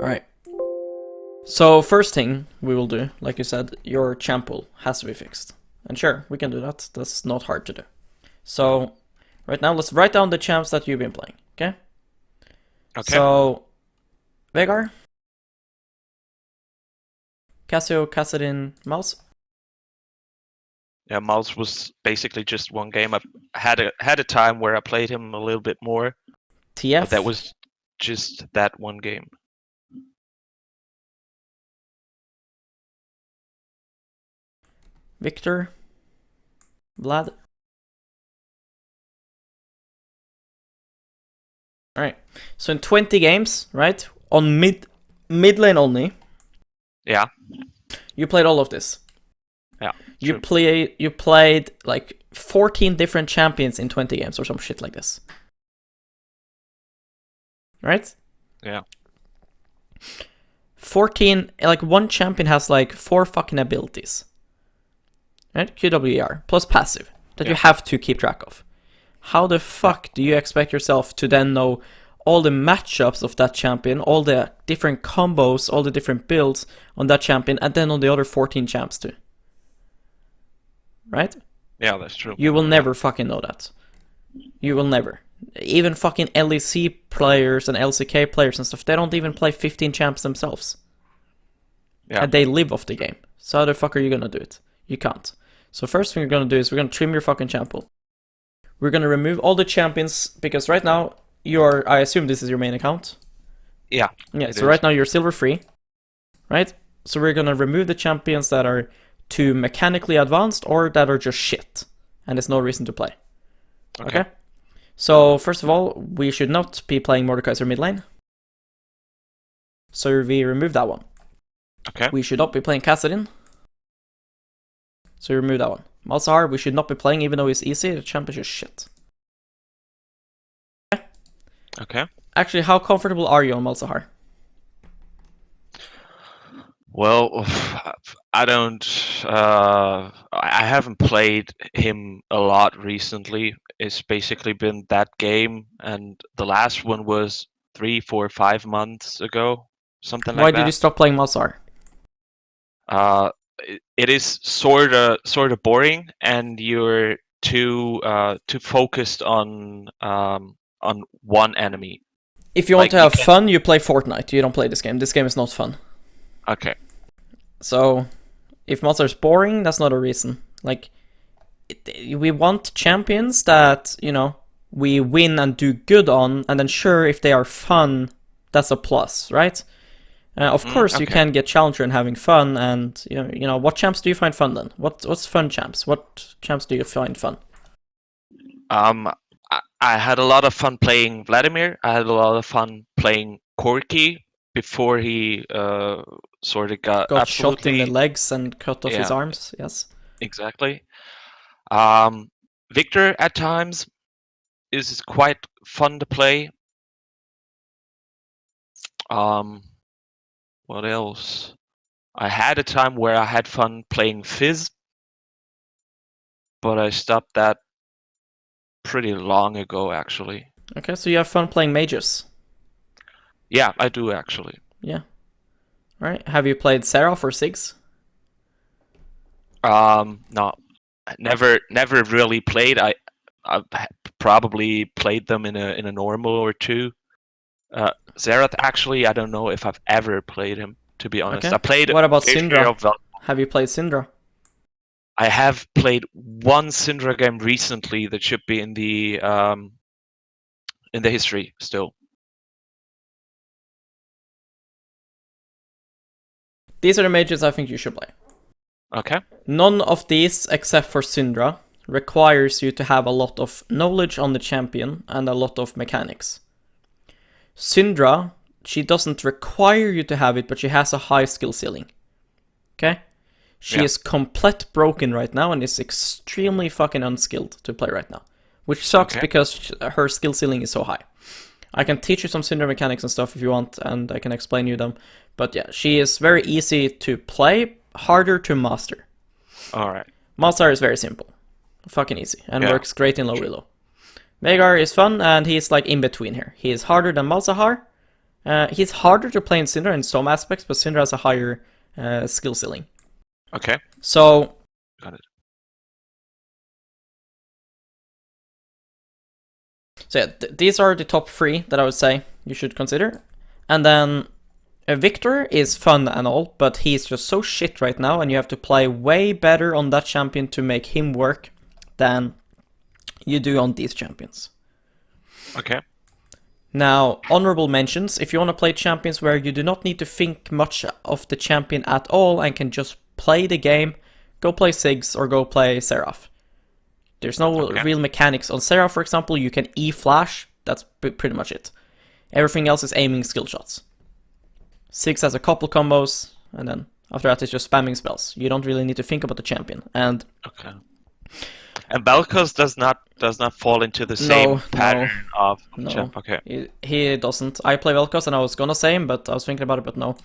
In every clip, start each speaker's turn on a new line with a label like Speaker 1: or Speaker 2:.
Speaker 1: Alright. So first thing we will do, like you said, your champ pool has to be fixed. And sure, we can do that. That's not hard to do. So right now let's write down the champs that you've been playing, okay?
Speaker 2: Okay.
Speaker 1: So Veigar, Cassio, Kassadin, Mouse.
Speaker 2: Yeah, Malz was basically just one game. I had a time where I played him a little bit more,
Speaker 1: TF.
Speaker 2: but that was just that one game.
Speaker 1: Victor, Vlad. Alright, so in 20 games, right, on mid lane only,
Speaker 2: Yeah.
Speaker 1: you played all of this.
Speaker 2: Yeah.
Speaker 1: You
Speaker 2: true.
Speaker 1: played like 14 different champions in 20 games or some shit like this. Right?
Speaker 2: Yeah.
Speaker 1: 14, like one champion has like 4 fucking abilities. Right? QWER, plus passive, that you have to keep track of. How the fuck do you expect yourself to then know all the matchups of that champion, all the different combos, all the different builds on that champion, and then on the other 14 champs too? Right?
Speaker 2: Yeah, that's true.
Speaker 1: You will never fucking know that. You will never. Even fucking LEC players and LCK players and stuff, they don't even play 15 champs themselves.
Speaker 2: Yeah.
Speaker 1: And they live off the game. So how the fuck are you gonna do it? You can't. So first thing we're gonna do is we're gonna trim your fucking champ pool. We're gonna remove all the champions, because right now you're, I assume this is your main account.
Speaker 2: Yeah.
Speaker 1: Yeah, so right now you're silver free. Right? So we're gonna remove the champions that are too mechanically advanced or that are just shit. And there's no reason to play. Okay? So first of all, we should not be playing Mordekaiser mid lane. So we remove that one.
Speaker 2: Okay.
Speaker 1: We should not be playing Kassadin. So we remove that one. Malzahar, we should not be playing, even though he's easy. The champ is just shit.
Speaker 2: Okay.
Speaker 1: Actually, how comfortable are you on Malzahar?
Speaker 2: Well, I don't. I haven't played him a lot recently. It's basically been that game, and the last one was 3, 4, 5 months ago, something
Speaker 1: Why
Speaker 2: like
Speaker 1: did you
Speaker 2: that.
Speaker 1: stop playing Malzahar?
Speaker 2: It is sorta boring, and you're too focused on one enemy.
Speaker 1: If you want
Speaker 2: Like,
Speaker 1: to
Speaker 2: you
Speaker 1: have
Speaker 2: can.
Speaker 1: fun, you play Fortnite. You don't play this game. This game is not fun.
Speaker 2: Okay.
Speaker 1: So, if Malzahar is boring, that's not a reason. Like, we want champions that, you know, we win and do good on, and then sure, if they are fun, that's a plus, right? Of course, you
Speaker 2: Okay.
Speaker 1: can get challenger and having fun, and you know, what champs do you find fun then? What's fun champs? What champs do you find fun?
Speaker 2: I had a lot of fun playing Vladimir. I had a lot of fun playing Corki before he sort of got
Speaker 1: Shot in the
Speaker 2: absolutely.
Speaker 1: legs and cut off his
Speaker 2: Yeah,
Speaker 1: arms. Yes.
Speaker 2: exactly. Victor at times is quite fun to play. What else? I had a time where I had fun playing Fizz, but I stopped that pretty long ago, actually.
Speaker 1: Okay, so you have fun playing mages.
Speaker 2: Yeah, I do actually.
Speaker 1: Yeah. All right. Have you played Seraph or Ziggs?
Speaker 2: No, never really played. I've probably played them in a normal or two. Xerath, actually, I don't know if I've ever played him, to be honest.
Speaker 1: Okay.
Speaker 2: I played
Speaker 1: What about
Speaker 2: Veigar
Speaker 1: Syndra?
Speaker 2: of Vel'Koz.
Speaker 1: Have you played Syndra?
Speaker 2: I have played one Syndra game recently that should be in the history still.
Speaker 1: These are the mages I think you should play.
Speaker 2: Okay.
Speaker 1: None of these, except for Syndra, requires you to have a lot of knowledge on the champion and a lot of mechanics. Syndra, she doesn't require you to have it, but she has a high skill ceiling. Okay? She
Speaker 2: Yeah.
Speaker 1: is complete broken right now and is extremely fucking unskilled to play right now. Which sucks
Speaker 2: Okay.
Speaker 1: because her skill ceiling is so high. I can teach you some Syndra mechanics and stuff if you want, and I can explain you them. But yeah, she is very easy to play, harder to master.
Speaker 2: Alright.
Speaker 1: Malzahar is very simple. Fucking easy, and
Speaker 2: Yeah.
Speaker 1: works great in low elo. Veigar is fun, and he's like in between here. He is harder than Malzahar, He's harder to play in Syndra in some aspects, but Syndra has a higher skill ceiling.
Speaker 2: Okay.
Speaker 1: So,
Speaker 2: Got it.
Speaker 1: So yeah, these are the top 3 that I would say you should consider. And then Victor is fun and all, but he's just so shit right now, and you have to play way better on that champion to make him work than you do on these champions.
Speaker 2: Okay.
Speaker 1: Now, honorable mentions, if you want to play champions where you do not need to think much of the champion at all and can just play the game, go play Ziggs or go play Seraph. There's no real mechanics. On Seraph, for example, you can E-flash, that's pretty much it. Everything else is aiming skill shots. Ziggs has a couple combos, and then after that it's just spamming spells. You don't really need to think about the champion. And
Speaker 2: And Vel'Koz does not fall into the same pattern of champ. Okay.
Speaker 1: He doesn't. I play Vel'Koz and I was gonna say him, but I was thinking about it, but no.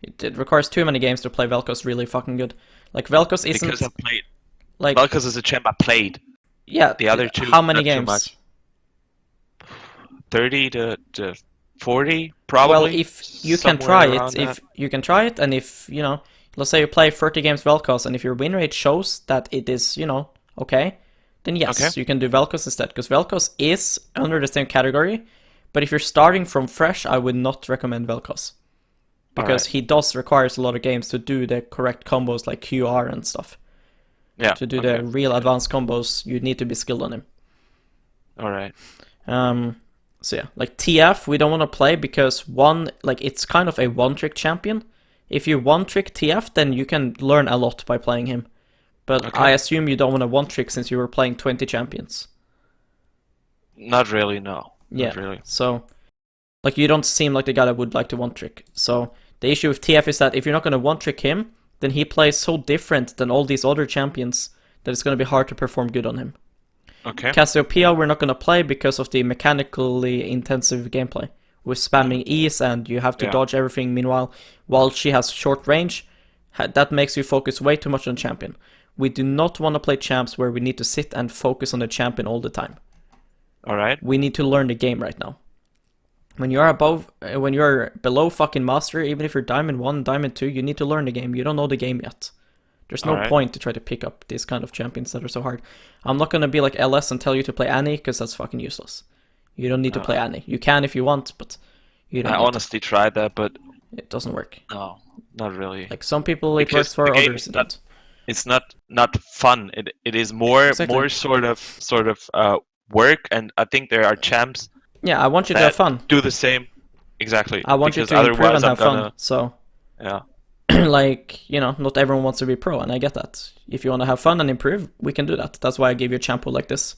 Speaker 1: It requires too many games to play Vel'Koz really fucking good. Like Vel'Koz isn't...
Speaker 2: Because I've played...
Speaker 1: Like,
Speaker 2: Vel'Koz is a champ I played.
Speaker 1: Yeah.
Speaker 2: The other two,
Speaker 1: how many
Speaker 2: not
Speaker 1: games?
Speaker 2: Too much. 30 to 40, probably.
Speaker 1: Well, if you can try it, and if, you know, let's say you play 30 games Vel'Koz, and if your win rate shows that it is, you know, okay, then yes, you can do Vel'Koz instead, because Vel'Koz is under the same category, but if you're starting from fresh, I would not recommend Vel'Koz. Because he does requires a lot of games to do the correct combos like QR and stuff.
Speaker 2: Yeah.
Speaker 1: To do the real advanced combos, you need to be skilled on him.
Speaker 2: Alright.
Speaker 1: So yeah, like TF, we don't want to play because it's kind of a one-trick champion. If you one-trick TF, then you can learn a lot by playing him. But I assume you don't want to one-trick since you were playing 20 champions.
Speaker 2: Not really, no.
Speaker 1: Yeah,
Speaker 2: not really.
Speaker 1: So, like, you don't seem like the guy that would like to one-trick. So, the issue with TF is that if you're not going to one-trick him, then he plays so different than all these other champions that it's going to be hard to perform good on him.
Speaker 2: Okay.
Speaker 1: Cassiopeia we're not going to play because of the mechanically intensive gameplay. With spamming E's and you have to dodge everything. Meanwhile, while she has short range, that makes you focus way too much on champion. We do not want to play champs where we need to sit and focus on the champion all the time.
Speaker 2: Alright.
Speaker 1: We need to learn the game right now. When you're below fucking master, even if you're Diamond 1, Diamond 2, you need to learn the game. You don't know the game yet. There's no point to try to pick up these kind of champions that are so hard. I'm not going to be like LS and tell you to play Annie, because that's fucking useless. You don't need to play Annie. You can if you want, but you don't.
Speaker 2: I honestly tried that, but...
Speaker 1: It doesn't work.
Speaker 2: No, not really.
Speaker 1: Like, some people it works for, others it doesn't.
Speaker 2: It's not fun. It is more sort of work, and I think there are champs.
Speaker 1: Yeah, I want you to have fun.
Speaker 2: Do the same. Exactly.
Speaker 1: I want you to improve and have fun. So.
Speaker 2: Yeah.
Speaker 1: Like, you know, not everyone wants to be pro, and I get that. If you want to have fun and improve, we can do that. That's why I gave you a champ pool like this.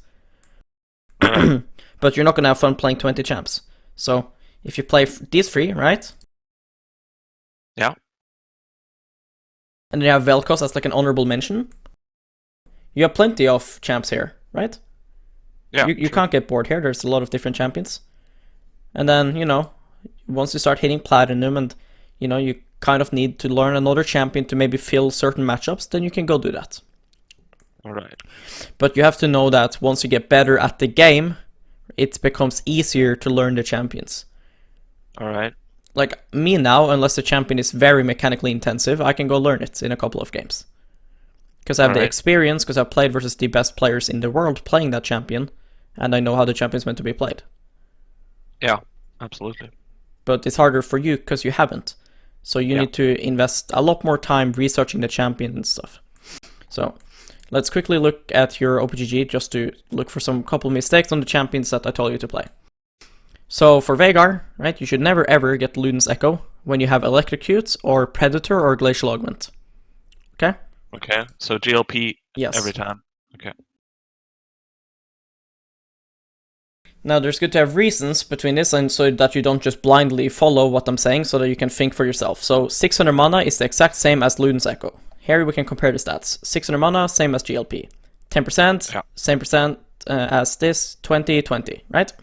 Speaker 1: But you're not going to have fun playing 20 champs. So, if you play these 3, right?
Speaker 2: Yeah.
Speaker 1: And then you have Vel'Koz as like an honorable mention. You have plenty of champs here, right?
Speaker 2: Yeah.
Speaker 1: You can't get bored here. There's a lot of different champions. And then, you know, once you start hitting Platinum and, you know, you kind of need to learn another champion to maybe fill certain matchups, then you can go do that.
Speaker 2: Alright.
Speaker 1: But you have to know that once you get better at the game, it becomes easier to learn the champions.
Speaker 2: Alright.
Speaker 1: Like, me now, unless the champion is very mechanically intensive, I can go learn it in a couple of games. Because I have the experience, because I've played versus the best players in the world playing that champion, and I know how the champion's meant to be played.
Speaker 2: Yeah, absolutely.
Speaker 1: But it's harder for you, because you haven't. So you need to invest a lot more time researching the champion and stuff. So, let's quickly look at your OPGG just to look for some couple mistakes on the champions that I told you to play. So for Veigar, right, you should never ever get Luden's Echo when you have Electrocute or Predator or Glacial Augment. Okay?
Speaker 2: Okay, so GLP
Speaker 1: yes.
Speaker 2: Every time. Okay.
Speaker 1: Now there's good to have reasons between this and so that you don't just blindly follow what I'm saying so that you can think for yourself. So 600 mana is the exact same as Luden's Echo. Here we can compare the stats. 600 mana, same as GLP. 10%, same percent as this, 20, 20, right?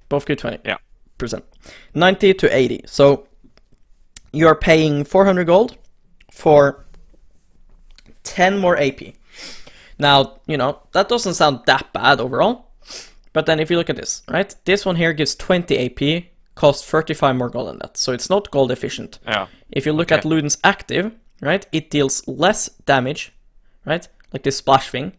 Speaker 1: Both give 20%.
Speaker 2: Yeah.
Speaker 1: 90 to 80. So you're paying 400 gold for 10 more AP. Now, you know, that doesn't sound that bad overall. But then if you look at this, right? This one here gives 20 AP cost 35 more gold than that, so it's not gold efficient.
Speaker 2: Yeah.
Speaker 1: If you look at Luden's active, right, it deals less damage, right, like this splash thing.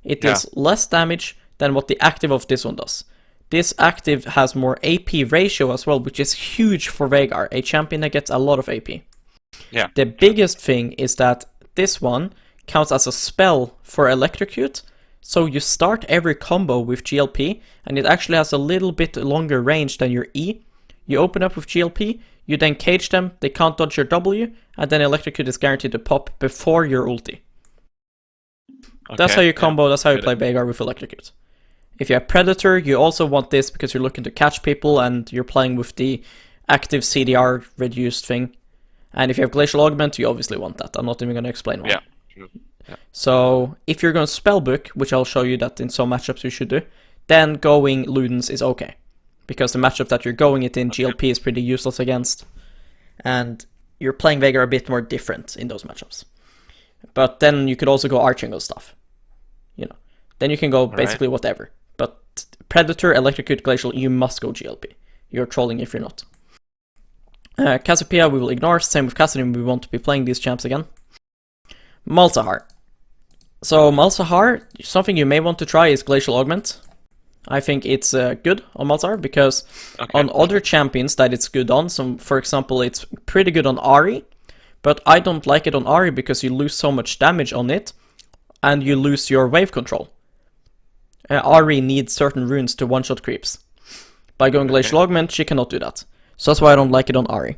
Speaker 1: It deals less damage than what the active of this one does. This active has more AP ratio as well, which is huge for Veigar, a champion that gets a lot of AP.
Speaker 2: Yeah.
Speaker 1: The biggest thing is that this one counts as a spell for electrocute, so you start every combo with GLP, and it actually has a little bit longer range than your E. You open up with GLP, you then cage them, they can't dodge your W, and then electrocute is guaranteed to pop before your ulti. Okay, that's how you combo, that's how you play Veigar with electrocute. If you have Predator, you also want this because you're looking to catch people and you're playing with the active CDR reduced thing. And if you have Glacial Augment, you obviously want that. I'm not even going to explain why.
Speaker 2: Yeah, true. Yeah.
Speaker 1: So, if you're going to Spellbook, which I'll show you that in some matchups you should do, then going Luden's is okay. Because the matchup that you're going it in, GLP is pretty useless against. And you're playing Veigar a bit more different in those matchups. But then you could also go Archingo stuff. You know. Then you can go basically whatever. But Predator, Electrocute, Glacial, you must go GLP. You're trolling if you're not. Cassiopeia we will ignore. Same with Cassidy, we want to be playing these champs again. Malzahar. So Malzahar, something you may want to try is Glacial Augment. I think it's good on Malzahar because on other champions that it's good on, so for example it's pretty good on Ahri, but I don't like it on Ahri because you lose so much damage on it and you lose your wave control. Ahri needs certain runes to one-shot creeps. By going Glacial Augment, she cannot do that. So that's why I don't like it on Ahri.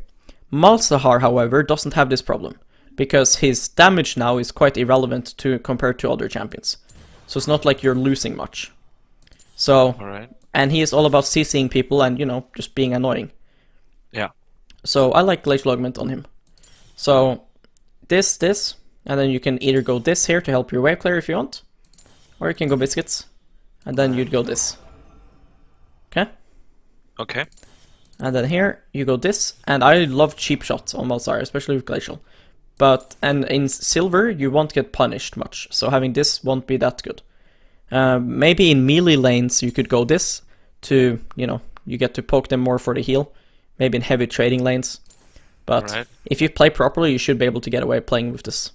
Speaker 1: Malzahar, however, doesn't have this problem, because his damage now is quite irrelevant compared to other champions. So it's not like you're losing much. So, and he is all about CCing people and, you know, just being annoying.
Speaker 2: Yeah.
Speaker 1: So I like Glacial Augment on him. So, this, and then you can either go this here to help your wave clear if you want, or you can go Biscuits. And then you'd go this. Okay?
Speaker 2: Okay.
Speaker 1: And then here, you go this. And I love cheap shots on Malzahar, especially with Glacial. And in Silver, you won't get punished much. So having this won't be that good. Maybe in melee lanes, you could go this to, you know, you get to poke them more for the heal. Maybe in heavy trading lanes. But if you play properly, you should be able to get away playing with this.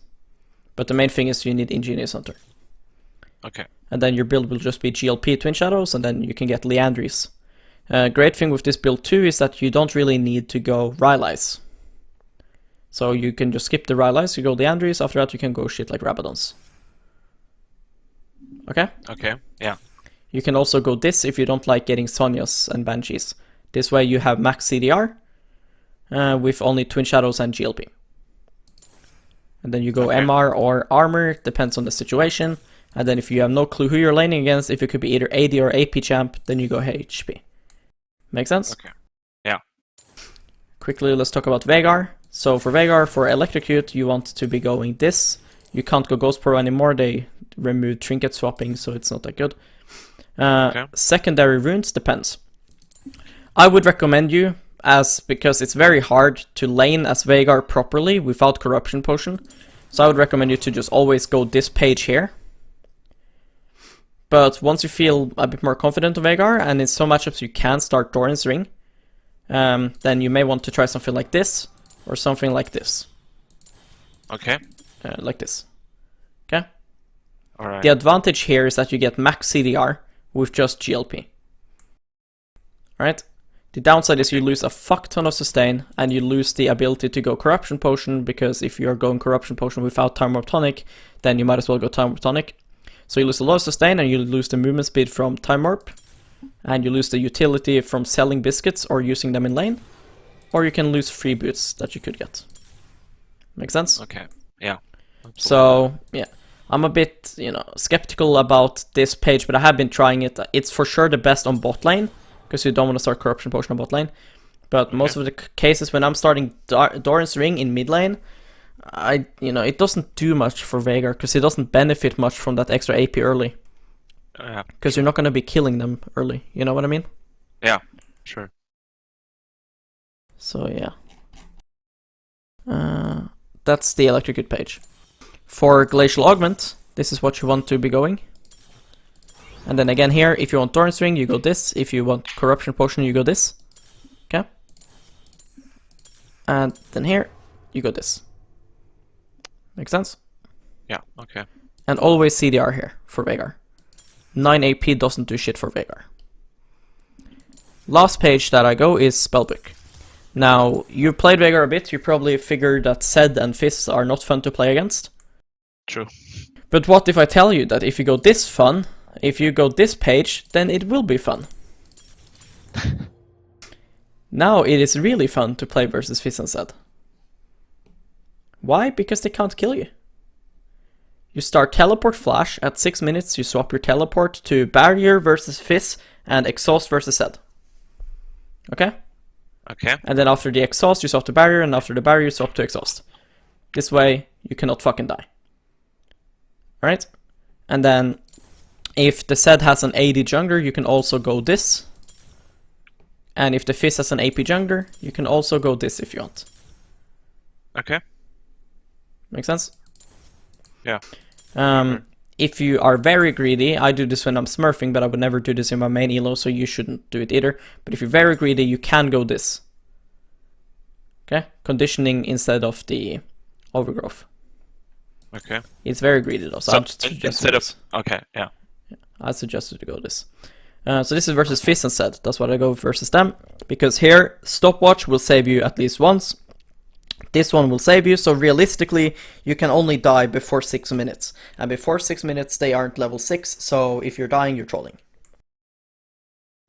Speaker 1: But the main thing is you need Ingenious Hunter.
Speaker 2: Okay.
Speaker 1: And then your build will just be GLP Twin Shadows, and then you can get Liandry's. Great thing with this build too is that you don't really need to go Rylai's. So you can just skip the Rylai's, you go Liandry's, after that you can go shit like Rabadons. Okay?
Speaker 2: Okay, yeah.
Speaker 1: You can also go this if you don't like getting Sonias and Banshees. This way you have max CDR with only Twin Shadows and GLP. And then you go MR or Armor, depends on the situation. And then if you have no clue who you're laning against, if it could be either AD or AP champ, then you go HP. Make sense?
Speaker 2: Okay. Yeah.
Speaker 1: Quickly, let's talk about Veigar. So for Veigar, for Electrocute, you want to be going this. You can't go Ghost Pro anymore, they removed trinket swapping, so it's not that good. Secondary runes, depends. I would recommend you, because it's very hard to lane as Veigar properly without Corruption Potion. So I would recommend you to just always go this page here. But once you feel a bit more confident on Veigar, and in some matchups you can start Doran's Ring, then you may want to try something like this, or something like this.
Speaker 2: Okay.
Speaker 1: Like this. Okay?
Speaker 2: Alright.
Speaker 1: The advantage here is that you get max CDR with just GLP. Alright? The downside is you lose a fuck ton of sustain, and you lose the ability to go Corruption Potion, because if you're going Corruption Potion without Time Warp Tonic, then you might as well go Time Warp Tonic. So you lose a lot of sustain, and you lose the movement speed from Time Warp, and you lose the utility from selling biscuits or using them in lane, or you can lose free boots that you could get. Make sense?
Speaker 2: Okay, yeah. Absolutely.
Speaker 1: So, yeah. I'm a bit, you know, skeptical about this page, but I have been trying it. It's for sure the best on bot lane, because you don't want to start Corruption Potion on bot lane. But most of the cases when I'm starting Doran's Ring in mid lane, it doesn't do much for Veigar, because he doesn't benefit much from that extra AP early. Because you're not going to be killing them early, you know what I mean?
Speaker 2: Yeah, sure.
Speaker 1: So yeah. That's the Electrocute page. For Glacial Augment, this is what you want to be going. And then again here, if you want Doran's Ring, you go this. If you want Corruption Potion, you go this. Okay? And then here, you go this. Make sense?
Speaker 2: Yeah, okay.
Speaker 1: And always CDR here for Veigar. 9 AP doesn't do shit for Veigar. Last page that I go is Spellbook. Now, you played Veigar a bit, you probably figured that Zed and Fizz are not fun to play against.
Speaker 2: True.
Speaker 1: But what if I tell you that if you go this fun, if you go this page, then it will be fun. Now it is really fun to play versus Fizz and Zed. Why? Because they can't kill you. You start teleport flash, at 6 minutes you swap your teleport to barrier versus Fizz and exhaust versus Zed. Okay?
Speaker 2: Okay.
Speaker 1: And then after the exhaust you swap to barrier, and after the barrier you swap to exhaust. This way you cannot fucking die. Alright? And then if the Zed has an AD jungler, you can also go this. And if the Fizz has an AP jungler, you can also go this if you want.
Speaker 2: Okay.
Speaker 1: Make sense?
Speaker 2: Yeah.
Speaker 1: If you are very greedy, I do this when I'm smurfing, but I would never do this in my main elo, so you shouldn't do it either. But if you're very greedy, you can go this. Okay? Conditioning instead of the overgrowth.
Speaker 2: Okay.
Speaker 1: It's very greedy though, so I'd suggest
Speaker 2: instead of... Okay, yeah.
Speaker 1: I suggest you to go this. So this is versus Fizz and Zed. That's what I go versus them. Because here, stopwatch will save you at least once. This one will save you, so realistically, you can only die before 6 minutes. And before 6 minutes, they aren't level 6, so if you're dying, you're trolling.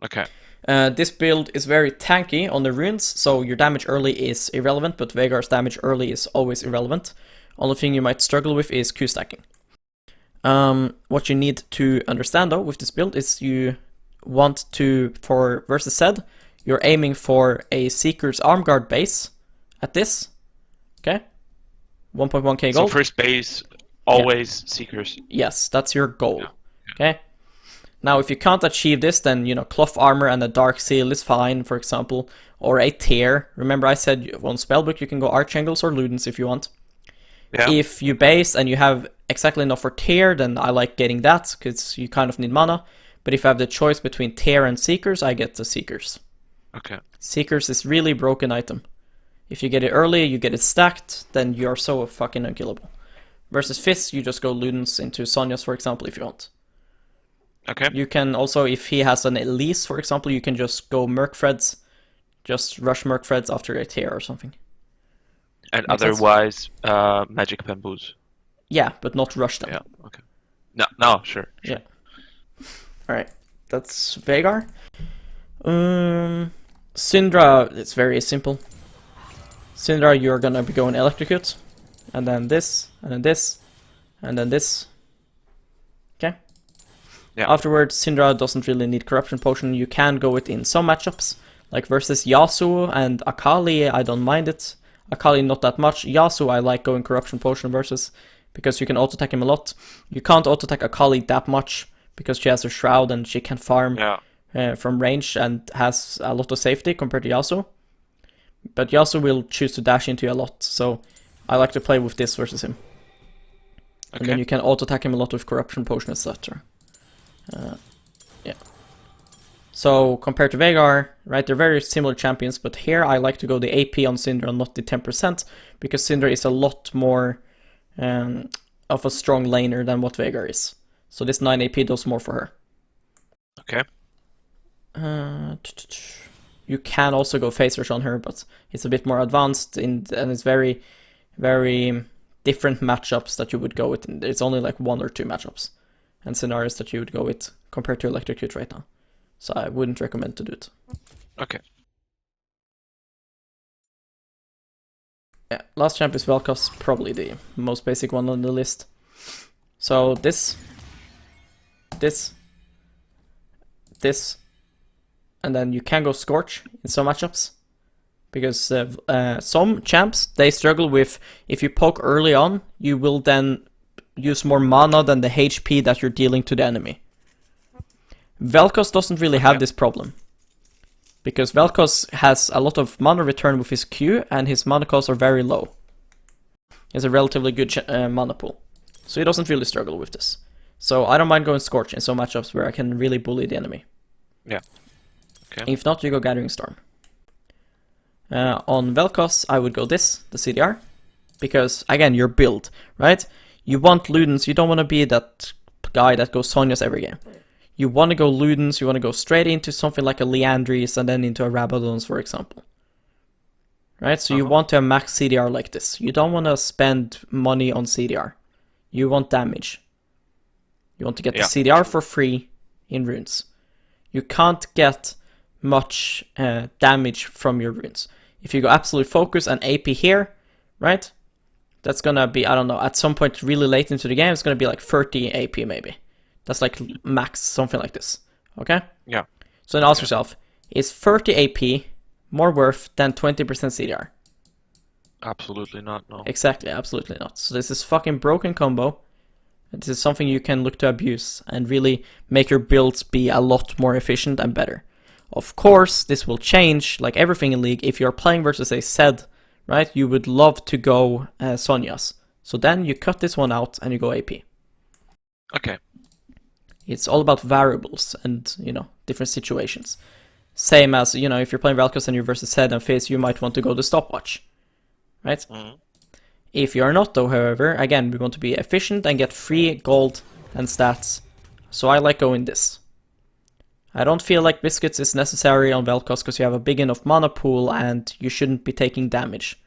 Speaker 2: Okay.
Speaker 1: This build is very tanky on the runes, so your damage early is irrelevant, but Veigar's damage early is always irrelevant. Only thing you might struggle with is Q stacking. What you need to understand though with this build is you want to, for versus Zed, you're aiming for a Seeker's arm guard base at this. Okay? 1.1k gold.
Speaker 2: So first base, always Seekers.
Speaker 1: Yes, that's your goal.
Speaker 2: Yeah.
Speaker 1: Okay? Now if you can't achieve this, then you know, cloth armor and a dark seal is fine, for example. Or a tear. Remember I said on spellbook you can go archangles or ludens if you want.
Speaker 2: Yeah.
Speaker 1: If you base and you have exactly enough for tear, then I like getting that, because you kind of need mana. But if I have the choice between tear and seekers, I get the seekers.
Speaker 2: Okay.
Speaker 1: Seekers is really broken item. If you get it early, you get it stacked, then you're so fucking unkillable. Versus Fizz, you just go Ludens into Sonya's, for example, if you want.
Speaker 2: Okay.
Speaker 1: You can also, if he has an Elise, for example, you can just go Mercfreds, just rush Mercfreds after a tear or something.
Speaker 2: And
Speaker 1: Makes
Speaker 2: otherwise, magic bamboos.
Speaker 1: Yeah, but not rush them.
Speaker 2: Yeah. Okay. No, sure.
Speaker 1: Yeah. Alright, that's Veigar. Syndra, it's very simple. Syndra, you're gonna be going Electrocute. And then this, and then this, and then this. Okay?
Speaker 2: Yeah.
Speaker 1: Afterwards, Syndra doesn't really need Corruption Potion. You can go it in some matchups. Like versus Yasuo and Akali, I don't mind it. Akali, not that much. Yasuo, I like going Corruption Potion versus, because you can auto-attack him a lot. You can't auto-attack Akali that much, because she has a Shroud and she can farm from range and has a lot of safety compared to Yasuo. But Yasuo will choose to dash into you a lot, so I like to play with this versus him. Okay. And then you can auto-attack him a lot with Corruption Potion, etc. Yeah. So, compared to Veigar, right, they're very similar champions, but here I like to go the AP on Syndra and not the 10%, because Syndra is a lot more of a strong laner than what Veigar is. So this 9 AP does more for her.
Speaker 2: Okay.
Speaker 1: You can also go Phase Rush on her, but it's a bit more advanced, and it's very, very different matchups that you would go with. It's only like 1 or 2 matchups and scenarios that you would go with compared to Electrocute right now. So I wouldn't recommend to do it.
Speaker 2: Okay.
Speaker 1: Yeah, last champ is Vel'Koz, probably the most basic one on the list. So this, and then you can go Scorch in some matchups. Because some champs, they struggle with, if you poke early on, you will then use more mana than the HP that you're dealing to the enemy. Vel'Koz doesn't really have this problem. Because Vel'Koz has a lot of mana return with his Q, and his mana costs are very low. He has a relatively good mana pool. So he doesn't really struggle with this. So I don't mind going Scorch in some matchups where I can really bully the enemy.
Speaker 2: Yeah. Okay.
Speaker 1: If not, you go Gathering Storm. On Vel'Koz, I would go this, the CDR, because again, your build, right? You want Ludens, you don't want to be that guy that goes Sonias every game. You want to go Ludens, you want to go straight into something like a Liandry's and then into a Rabadon's, for example. Right? So you want to have max CDR like this. You don't want to spend money on CDR. You want damage. You want to get the CDR for free in runes. You can't get much damage from your runes. If you go absolute focus and AP here, right? That's gonna be, I don't know, at some point really late into the game, it's gonna be like 30 AP maybe. That's like max, something like this. Okay?
Speaker 2: Yeah.
Speaker 1: So then ask yourself, is 30 AP more worth than 20% CDR?
Speaker 2: Absolutely not, no.
Speaker 1: Exactly, absolutely not. So this is fucking broken combo. This is something you can look to abuse and really make your builds be a lot more efficient and better. Of course, this will change, like everything in League. If you're playing versus a Zed, right, you would love to go Sonias. So then you cut this one out and you go AP.
Speaker 2: Okay.
Speaker 1: It's all about variables and, different situations. Same as, if you're playing Vel'Koz and you're versus Zed and Fizz, you might want to go the stopwatch, right?
Speaker 2: Mm-hmm.
Speaker 1: If you are not, though, however, again, we want to be efficient and get free gold and stats. So I like going this. I don't feel like Biscuits is necessary on Vel'Koz because you have a big enough mana pool and you shouldn't be taking damage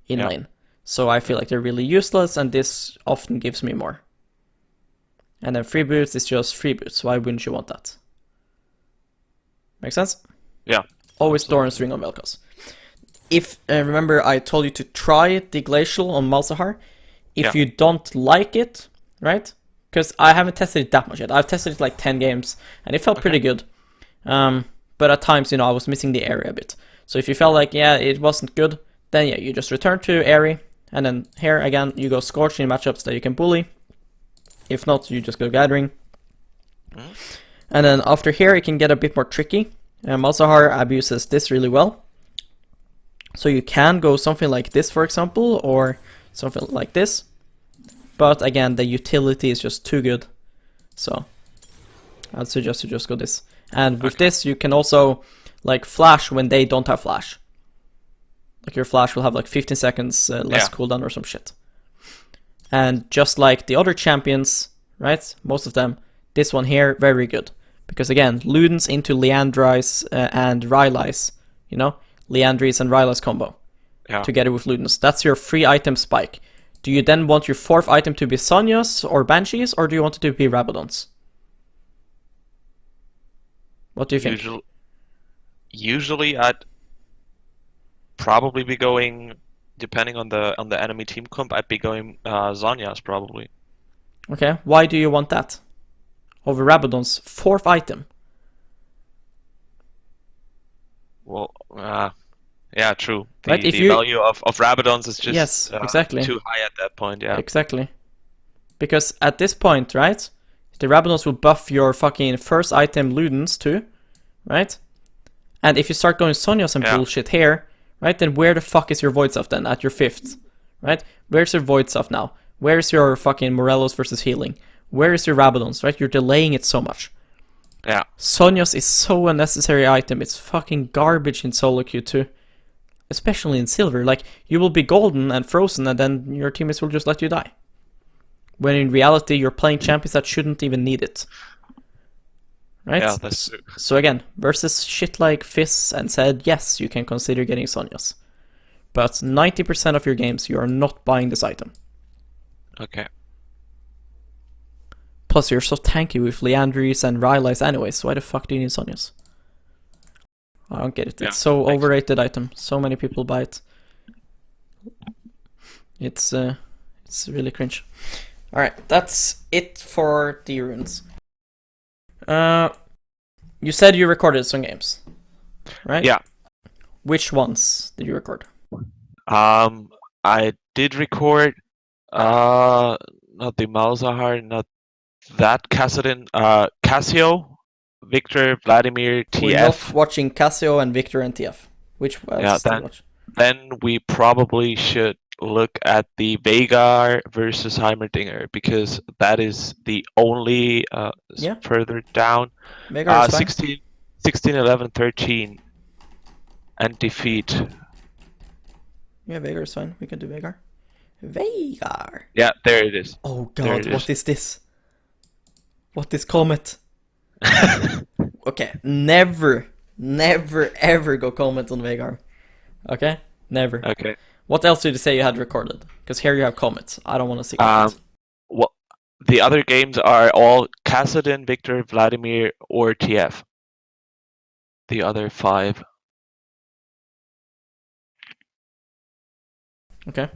Speaker 1: in lane. So I feel like they're really useless and this often gives me more. And then free boots is just free boots. Why wouldn't you want that? Make sense?
Speaker 2: Yeah.
Speaker 1: Always Doran string on Vel'Koz. If, remember I told you to try the Glacial on Malzahar. If you don't like it, right? Because I haven't tested it that much yet. I've tested it like 10 games and it felt pretty good. But at times, I was missing the area a bit. So if you felt like, it wasn't good, then you just return to Airy. And then here again, you go Scorch in matchups that you can bully. If not, you just go Gathering. And then after here, it can get a bit more tricky. Malzahar abuses this really well. So you can go something like this, for example, or something like this. But again, the utility is just too good. So I'd suggest you just go this. And with this, you can also like flash when they don't have flash. Like your flash will have like 15 seconds less cooldown or some shit. And just like the other champions, right? Most of them, this one here, very good. Because again, Ludens into Liandry's and Rylai's, Liandry's and Rylai's combo. Together with Ludens. That's your free item spike. Do you then want your fourth item to be Sonias or Banshees, or do you want it to be Rabadons? What do you think?
Speaker 2: Usually I'd probably be going, depending on the enemy team comp, I'd be going Zhonya's probably.
Speaker 1: Okay, why do you want that? Over Rabadon's fourth item?
Speaker 2: Well, yeah, true.
Speaker 1: Right,
Speaker 2: the value of Rabadon's is just
Speaker 1: exactly.
Speaker 2: too high at that point, yeah.
Speaker 1: Exactly. Because at this point, right, the Rabadons will buff your fucking first item Ludens too, right? And if you start going Sonias and bullshit here, right, then where the fuck is your Void Stuff then at your fifth, right? Where's your Void Stuff now? Where's your fucking Morelos versus healing? Where is your Rabadons, right? You're delaying it so much.
Speaker 2: Yeah.
Speaker 1: Sonias is so unnecessary item. It's fucking garbage in solo queue too. Especially in silver. Like, you will be golden and frozen and then your teammates will just let you die. When in reality, you're playing champions that shouldn't even need it. Right?
Speaker 2: Yeah, that's true.
Speaker 1: So again, versus shit like Fizz and Zed, yes, you can consider getting Sonias. But 90% of your games, you are not buying this item.
Speaker 2: Okay.
Speaker 1: Plus, you're so tanky with Liandry's and Rylai's anyway, so why the fuck do you need Sonias? I don't get it. It's so overrated item. So many people buy it. It's really cringe. Alright, that's it for the runes. You said you recorded some games, right?
Speaker 2: Yeah.
Speaker 1: Which ones did you record?
Speaker 2: I did record not the Malzahar, not that Casio, Victor, Vladimir, TF.
Speaker 1: We're not watching Casio and Victor and TF. Which else did you watch?
Speaker 2: Then we probably should look at the Veigar versus Heimerdinger, because that is the only further down.
Speaker 1: Veigar is fine.
Speaker 2: 16, 11, 13. and defeat.
Speaker 1: Yeah, Veigar is fine. We can do Veigar. Veigar!
Speaker 2: Yeah, there it is.
Speaker 1: Oh
Speaker 2: There
Speaker 1: god,
Speaker 2: it
Speaker 1: what
Speaker 2: is.
Speaker 1: is this? What is Comet? Okay, never ever go comment on Veigar. Okay? Never.
Speaker 2: Okay.
Speaker 1: What else did you say you had recorded? Because here you have comments. I don't want to see comments.
Speaker 2: Well, the other games are all Kassadin, Victor, Vladimir, or TF. The other 5.
Speaker 1: Okay.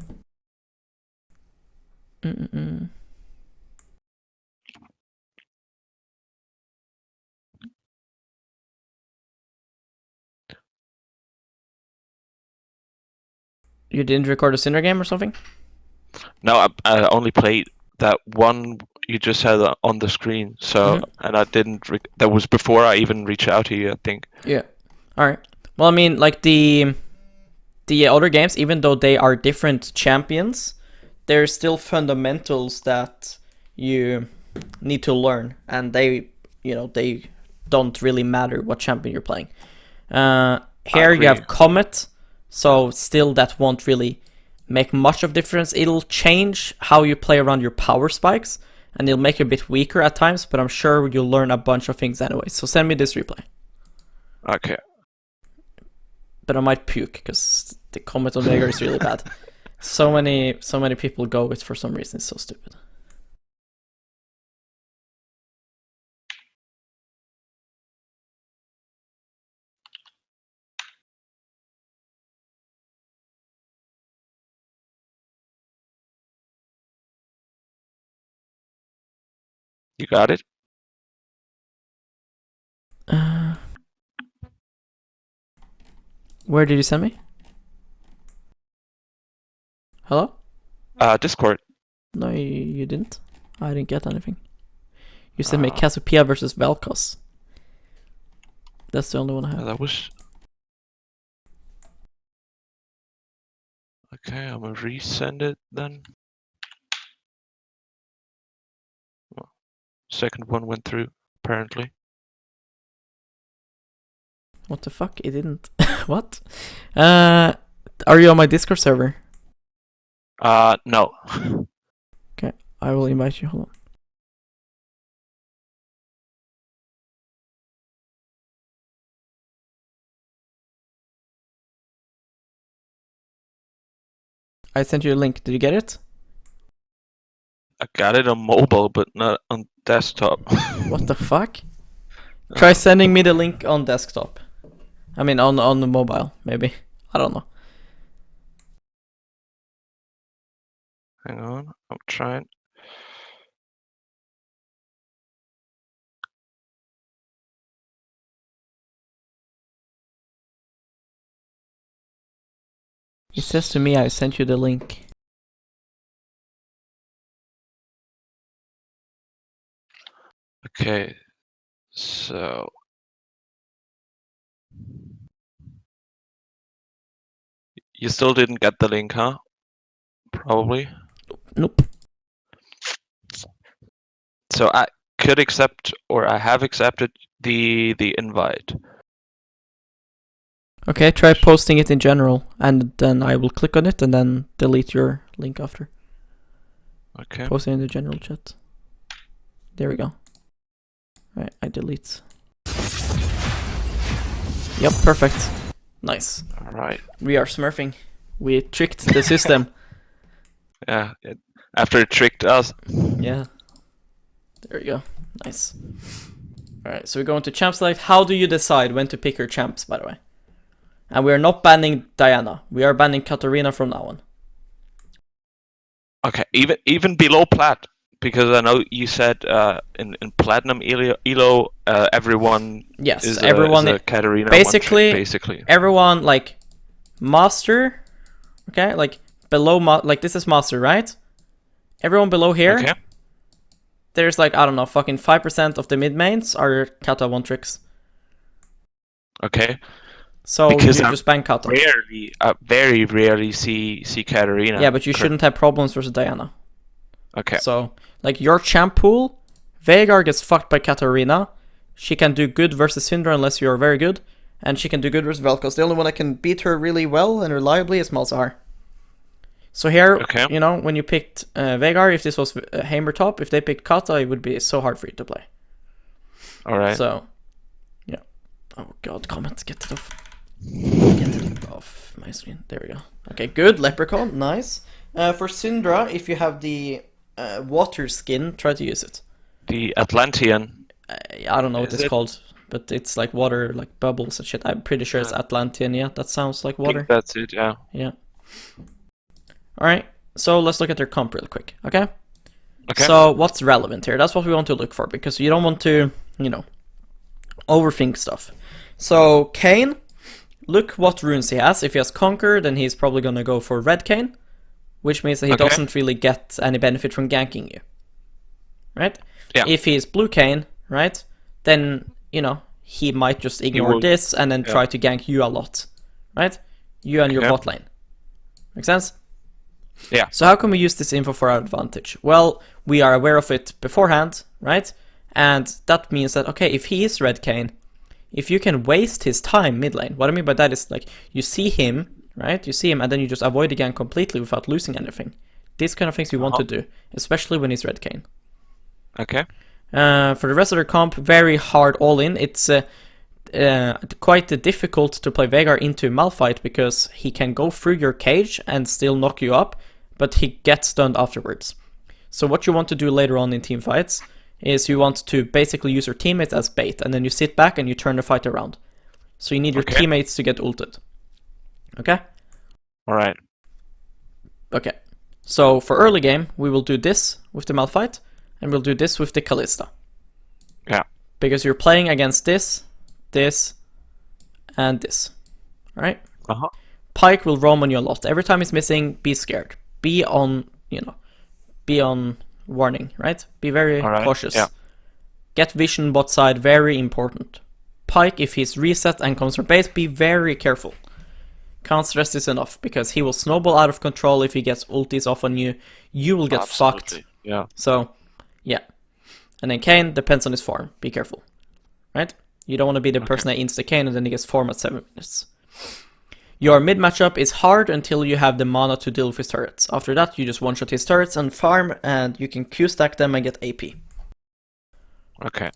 Speaker 1: You didn't record a Syndra game or something?
Speaker 2: No, I only played that one you just had on the screen. So, and I didn't. That was before I even reached out to you, I think.
Speaker 1: Yeah. All right. Well, I mean, like the other games, even though they are different champions, there's still fundamentals that you need to learn, and they don't really matter what champion you're playing. Here you have Comet, so still that won't really make much of difference. It'll change how you play around your power spikes, and it'll make you a bit weaker at times, but I'm sure you'll learn a bunch of things anyway. So send me this replay.
Speaker 2: Okay.
Speaker 1: But I might puke because the comment on Veigar is really bad. So many people go with for some reason. It's so stupid.
Speaker 2: You got it?
Speaker 1: Where did you send me? Hello?
Speaker 2: Discord.
Speaker 1: No, you didn't. I didn't get anything. You sent me Cassiopeia versus Vel'Koz. That's the only one I have.
Speaker 2: That was... Okay, I'm gonna resend it then. Well, second one went through, apparently.
Speaker 1: What the fuck? It didn't. What? Are you on my Discord server?
Speaker 2: No.
Speaker 1: Okay, I will invite you. Hold on. I sent you a link. Did you get it?
Speaker 2: I got it on mobile, but not on desktop.
Speaker 1: What the fuck? Try sending me the link on desktop. I mean, on the mobile, maybe. I don't know.
Speaker 2: Hang on, I'm trying.
Speaker 1: It says to me I sent you the link.
Speaker 2: Okay, so... You still didn't get the link, huh? Probably.
Speaker 1: Nope.
Speaker 2: So I could accept, or I have accepted the invite.
Speaker 1: Okay, try posting it in general, and then I will click on it and then delete your link after.
Speaker 2: Okay.
Speaker 1: Post it in the general chat. There we go. Alright, I delete. Yep, perfect. Nice.
Speaker 2: Alright.
Speaker 1: We are smurfing. We tricked the system.
Speaker 2: Yeah, after it tricked us.
Speaker 1: Yeah. There we go. Nice. Alright, so we go into champ select. How do you decide when to pick your champs, by the way? And we are not banning Diana. We are banning Katarina from now on.
Speaker 2: Okay, even below plat, because I know you said in platinum elo everyone
Speaker 1: everyone
Speaker 2: is a Katarina
Speaker 1: basically everyone like master, okay, like below like this is master, right? Everyone below here,
Speaker 2: okay.
Speaker 1: There's like I don't know, fucking 5% of the mid mains are Kata 1 tricks.
Speaker 2: Okay.
Speaker 1: So
Speaker 2: because
Speaker 1: you just ban Kata.
Speaker 2: Very rarely see Katarina.
Speaker 1: Yeah, but you shouldn't have problems versus Diana.
Speaker 2: Okay.
Speaker 1: So, like, your champ pool, Veigar gets fucked by Katarina. She can do good versus Syndra unless you're very good. and she can do good versus Vel'Koz. The only one that can beat her really well and reliably is Malzahar. So here,
Speaker 2: Okay.
Speaker 1: you know, when you picked Veigar, if this was Hamer top, if they picked Kata, it would be so hard for you to play.
Speaker 2: All right.
Speaker 1: So, yeah. Oh god, comment, get it off. Get it off my screen. There we go. Okay, good. Leprechaun, nice. For Syndra, if you have the water skin, try to use it.
Speaker 2: The Atlantean.
Speaker 1: I don't know what it's called, but it's like water, like bubbles and shit. I'm pretty sure it's Atlantean, yeah. That sounds like
Speaker 2: I
Speaker 1: water.
Speaker 2: think that's it, yeah.
Speaker 1: Yeah. Alright, so let's look at their comp real quick, okay?
Speaker 2: Okay.
Speaker 1: So, what's relevant here? That's what we want to look for, because you don't want to, you know, overthink stuff. So, Kayn, look what runes he has. If he has Conquer, then he's probably gonna go for Red Kayn, which means that he doesn't really get any benefit from ganking you. Right?
Speaker 2: Yeah.
Speaker 1: If he's Blue Kayn, right, then, you know, he might just ignore this and then try to gank you a lot. Right? You and your bot lane. Make sense?
Speaker 2: Yeah.
Speaker 1: So how can we use this info for our advantage? Well, we are aware of it beforehand, right? And that means that, okay, if he is Red Kayn, if you can waste his time mid lane, what I mean by that is like, you see him, right? You see him and then you just avoid the gank completely without losing anything. These kind of things you want to do, especially when he's Red Kayn.
Speaker 2: Okay.
Speaker 1: For the rest of the comp, very hard all in. It's quite difficult to play Veigar into Malphite because he can go through your cage and still knock you up, but he gets stunned afterwards. So what you want to do later on in team fights is you want to basically use your teammates as bait, and then you sit back and you turn the fight around. So you need your teammates to get ulted. Okay?
Speaker 2: Alright.
Speaker 1: Okay. So for early game, we will do this with the Malphite, and we'll do this with the Kalista.
Speaker 2: Yeah.
Speaker 1: Because you're playing against this, this, and this. Alright?
Speaker 2: Uh-huh.
Speaker 1: Pike will roam on you a lot. Every time he's missing, be scared. Be on, you know, be on warning, right? Be very cautious.
Speaker 2: Yeah.
Speaker 1: Get vision bot side, very important. Pike, if he's reset and comes from base, be very careful. Can't stress this enough, because he will snowball out of control if he gets ultis off on you. You will get fucked.
Speaker 2: Yeah.
Speaker 1: So, yeah. And then Kayn depends on his farm. Be careful. Right? You don't want to be the person that insta Kayn and then he gets farm at 7 minutes. Your mid matchup is hard until you have the mana to deal with his turrets. After that, you just one-shot his turrets and farm, and you can Q-stack them and get AP.
Speaker 2: Okay.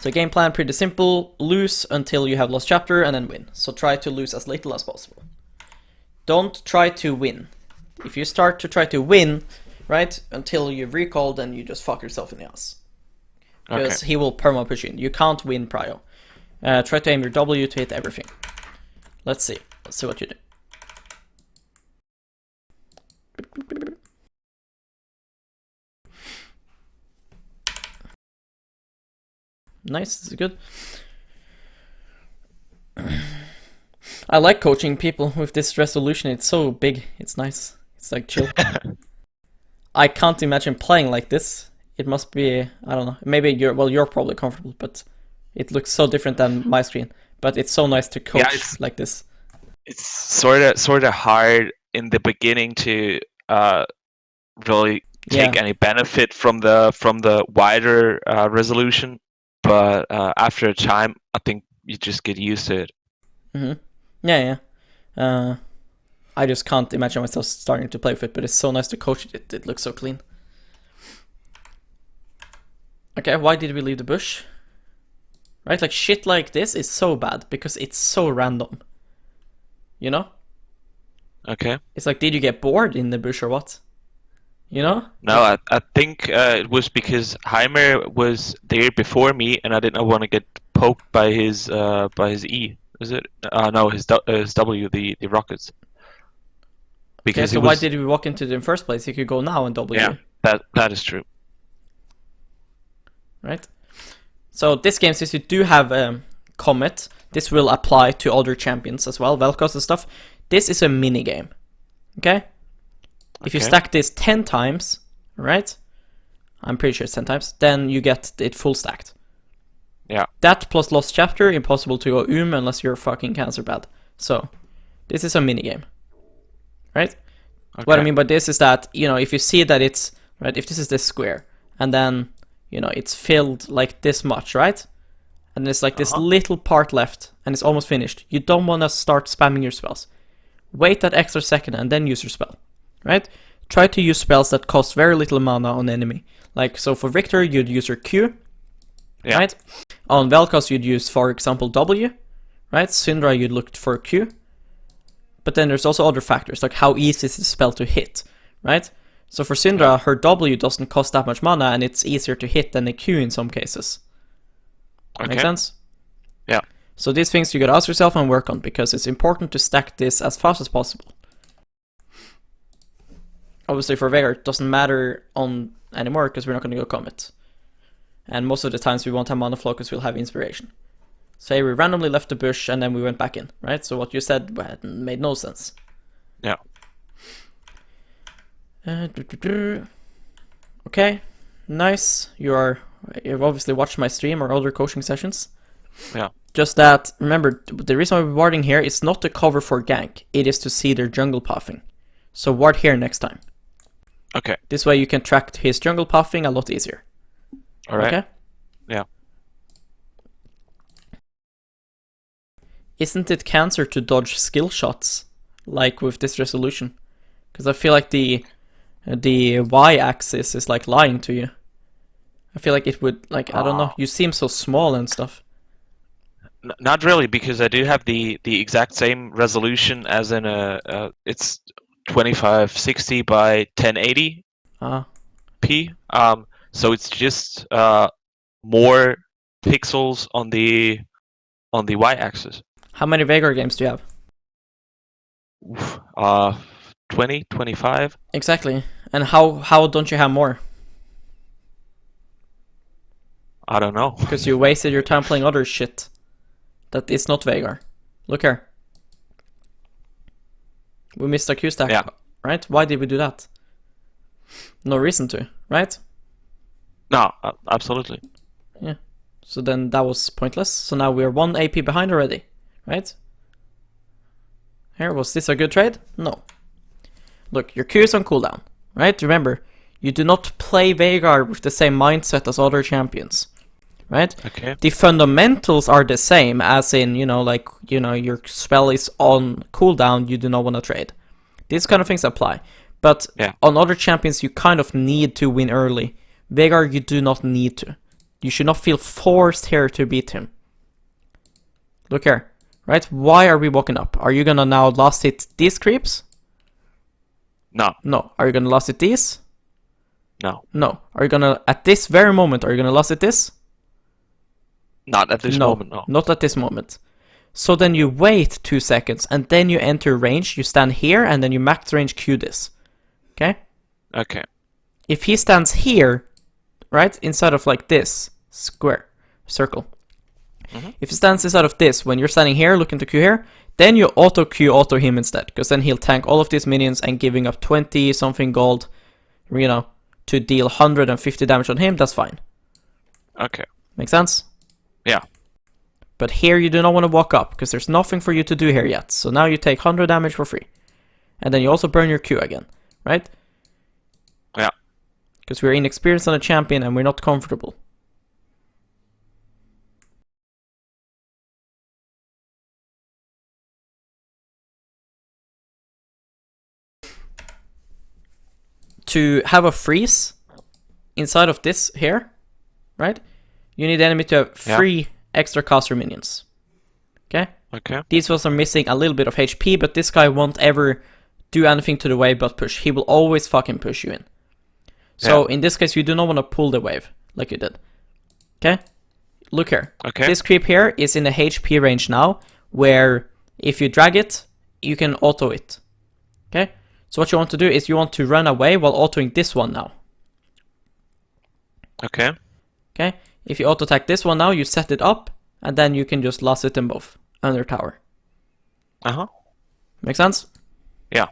Speaker 1: So game plan, pretty simple. Lose until you have lost chapter and then win. So try to lose as little as possible. Don't try to win. If you start to try to win, right, until you've recalled, then you just fuck yourself in the ass. Because he will perma-push in. You can't win prio. Try to aim your W to hit everything. Let's see. Let's see what you do. Nice, this is good. I like coaching people with this resolution. It's so big. It's nice. It's like chill. I can't imagine playing like this. It must be, I don't know. Maybe you're probably comfortable, but it looks so different than my screen. But it's so nice to coach like this.
Speaker 2: It's sort of hard in the beginning to really take any benefit from the wider resolution, but after a time, I think you just get used to it.
Speaker 1: Yeah. I just can't imagine myself starting to play with it, but it's so nice to coach it. It looks so clean. Okay, why did we leave the bush? Right, like shit like this is so bad because it's so random. You know?
Speaker 2: Okay.
Speaker 1: It's like, did you get bored in the bush or what? You know?
Speaker 2: No, I think it was because Heimer was there before me, and I didn't want to get poked by his E. Is it? No, his W, the rockets. Because
Speaker 1: okay, so why did we walk into it in the first place? You could go now and W.
Speaker 2: Yeah, that is true.
Speaker 1: Right? So this game, since you do have Comet, this will apply to other champions as well, Vel'Koz and stuff. This is a mini game. Okay? If you stack this 10 times, right? I'm pretty sure it's 10 times, then you get it full stacked.
Speaker 2: Yeah.
Speaker 1: That plus Lost Chapter, impossible to go unless you're fucking cancer bad. So, this is a mini game. Right? Okay. What I mean by this is that, you know, if you see that it's, right, if this is this square, and then, you know, it's filled like this much, right? and there's like this little part left, and it's almost finished. You don't want to start spamming your spells. Wait that extra second and then use your spell, right? Try to use spells that cost very little mana on the enemy. Like, so for Victor, you'd use your Q, right? On Vel'Koz, you'd use, for example, W, right? Syndra, you'd look for Q. But then there's also other factors, like how easy is the spell to hit, right? So for Syndra, her W doesn't cost that much mana, and it's easier to hit than the Q in some cases. Make sense?
Speaker 2: Yeah.
Speaker 1: So these things you gotta ask yourself and work on, because it's important to stack this as fast as possible. Obviously for Veigar, it doesn't matter on anymore, because we're not gonna go commit. And most of the times we won't have mana flow because we'll have inspiration. Say we randomly left the bush and then we went back in, right? So what you said made no sense.
Speaker 2: Yeah.
Speaker 1: Okay, nice. You've obviously watched my stream or other coaching sessions.
Speaker 2: Yeah.
Speaker 1: Just that, remember, the reason we're warding here is not to cover for gank. It is to see their jungle pathing. So ward here next time.
Speaker 2: Okay.
Speaker 1: This way you can track his jungle pathing a lot easier.
Speaker 2: Alright.
Speaker 1: Okay?
Speaker 2: Yeah.
Speaker 1: Isn't it cancer to dodge skill shots, like with this resolution? Because I feel like the y-axis is like lying to you. I feel like it would, like, I don't know, you seem so small and stuff.
Speaker 2: Not really, because I do have the exact same resolution as in it's 2560 by 1080 p. So it's just more pixels on the y-axis.
Speaker 1: How many Veigar games do you have?
Speaker 2: 20, 25.
Speaker 1: Exactly. And how don't you have more?
Speaker 2: I don't know.
Speaker 1: Because you wasted your time playing other shit that is not Veigar. Look here. We missed a Q stack, right? Why did we do that? No reason to, right?
Speaker 2: No, absolutely.
Speaker 1: Yeah. So then that was pointless. So now we're 1 AP behind already, right? Here, was this a good trade? No. Look, your Q is on cooldown, right? Remember, you do not play Veigar with the same mindset as other champions, right?
Speaker 2: Okay.
Speaker 1: The fundamentals are the same, as in, your spell is on cooldown, you do not want to trade. These kind of things apply. But on other champions, you kind of need to win early. Veigar, you do not need to. You should not feel forced here to beat him. Look here, right? Why are we walking up? Are you gonna now last hit these creeps?
Speaker 2: No.
Speaker 1: No. Are you gonna last hit these?
Speaker 2: No.
Speaker 1: No. Are you gonna, at this very moment, are you gonna last hit this?
Speaker 2: Not at this moment, no.
Speaker 1: Not at this moment. So then you wait 2 seconds, and then you enter range, you stand here, and then you max range Q this. Okay?
Speaker 2: Okay.
Speaker 1: If he stands here, right, inside of like this, circle. If he stands inside of this, when you're standing here, looking to Q here, then you auto him instead, because then he'll tank all of these minions and giving up 20 something gold, to deal 150 damage on him, that's fine.
Speaker 2: Okay.
Speaker 1: Make sense?
Speaker 2: Yeah.
Speaker 1: But here you do not want to walk up, because there's nothing for you to do here yet. So now you take 100 damage for free. And then you also burn your Q again, right?
Speaker 2: Yeah.
Speaker 1: Because we're inexperienced on a champion and we're not comfortable. To have a freeze inside of this here, right? You need the enemy to have 3 extra caster minions. Okay?
Speaker 2: Okay.
Speaker 1: These ones are missing a little bit of HP, but this guy won't ever do anything to the wave but push. He will always fucking push you in. So in this case, you do not want to pull the wave like you did. Okay? Look here.
Speaker 2: Okay.
Speaker 1: This creep here is in the HP range now, where if you drag it, you can auto it. Okay? So what you want to do is you want to run away while autoing this one now.
Speaker 2: Okay.
Speaker 1: Okay? If you auto attack this one now, you set it up, and then you can just last hit them both under tower. Make sense?
Speaker 2: Yeah.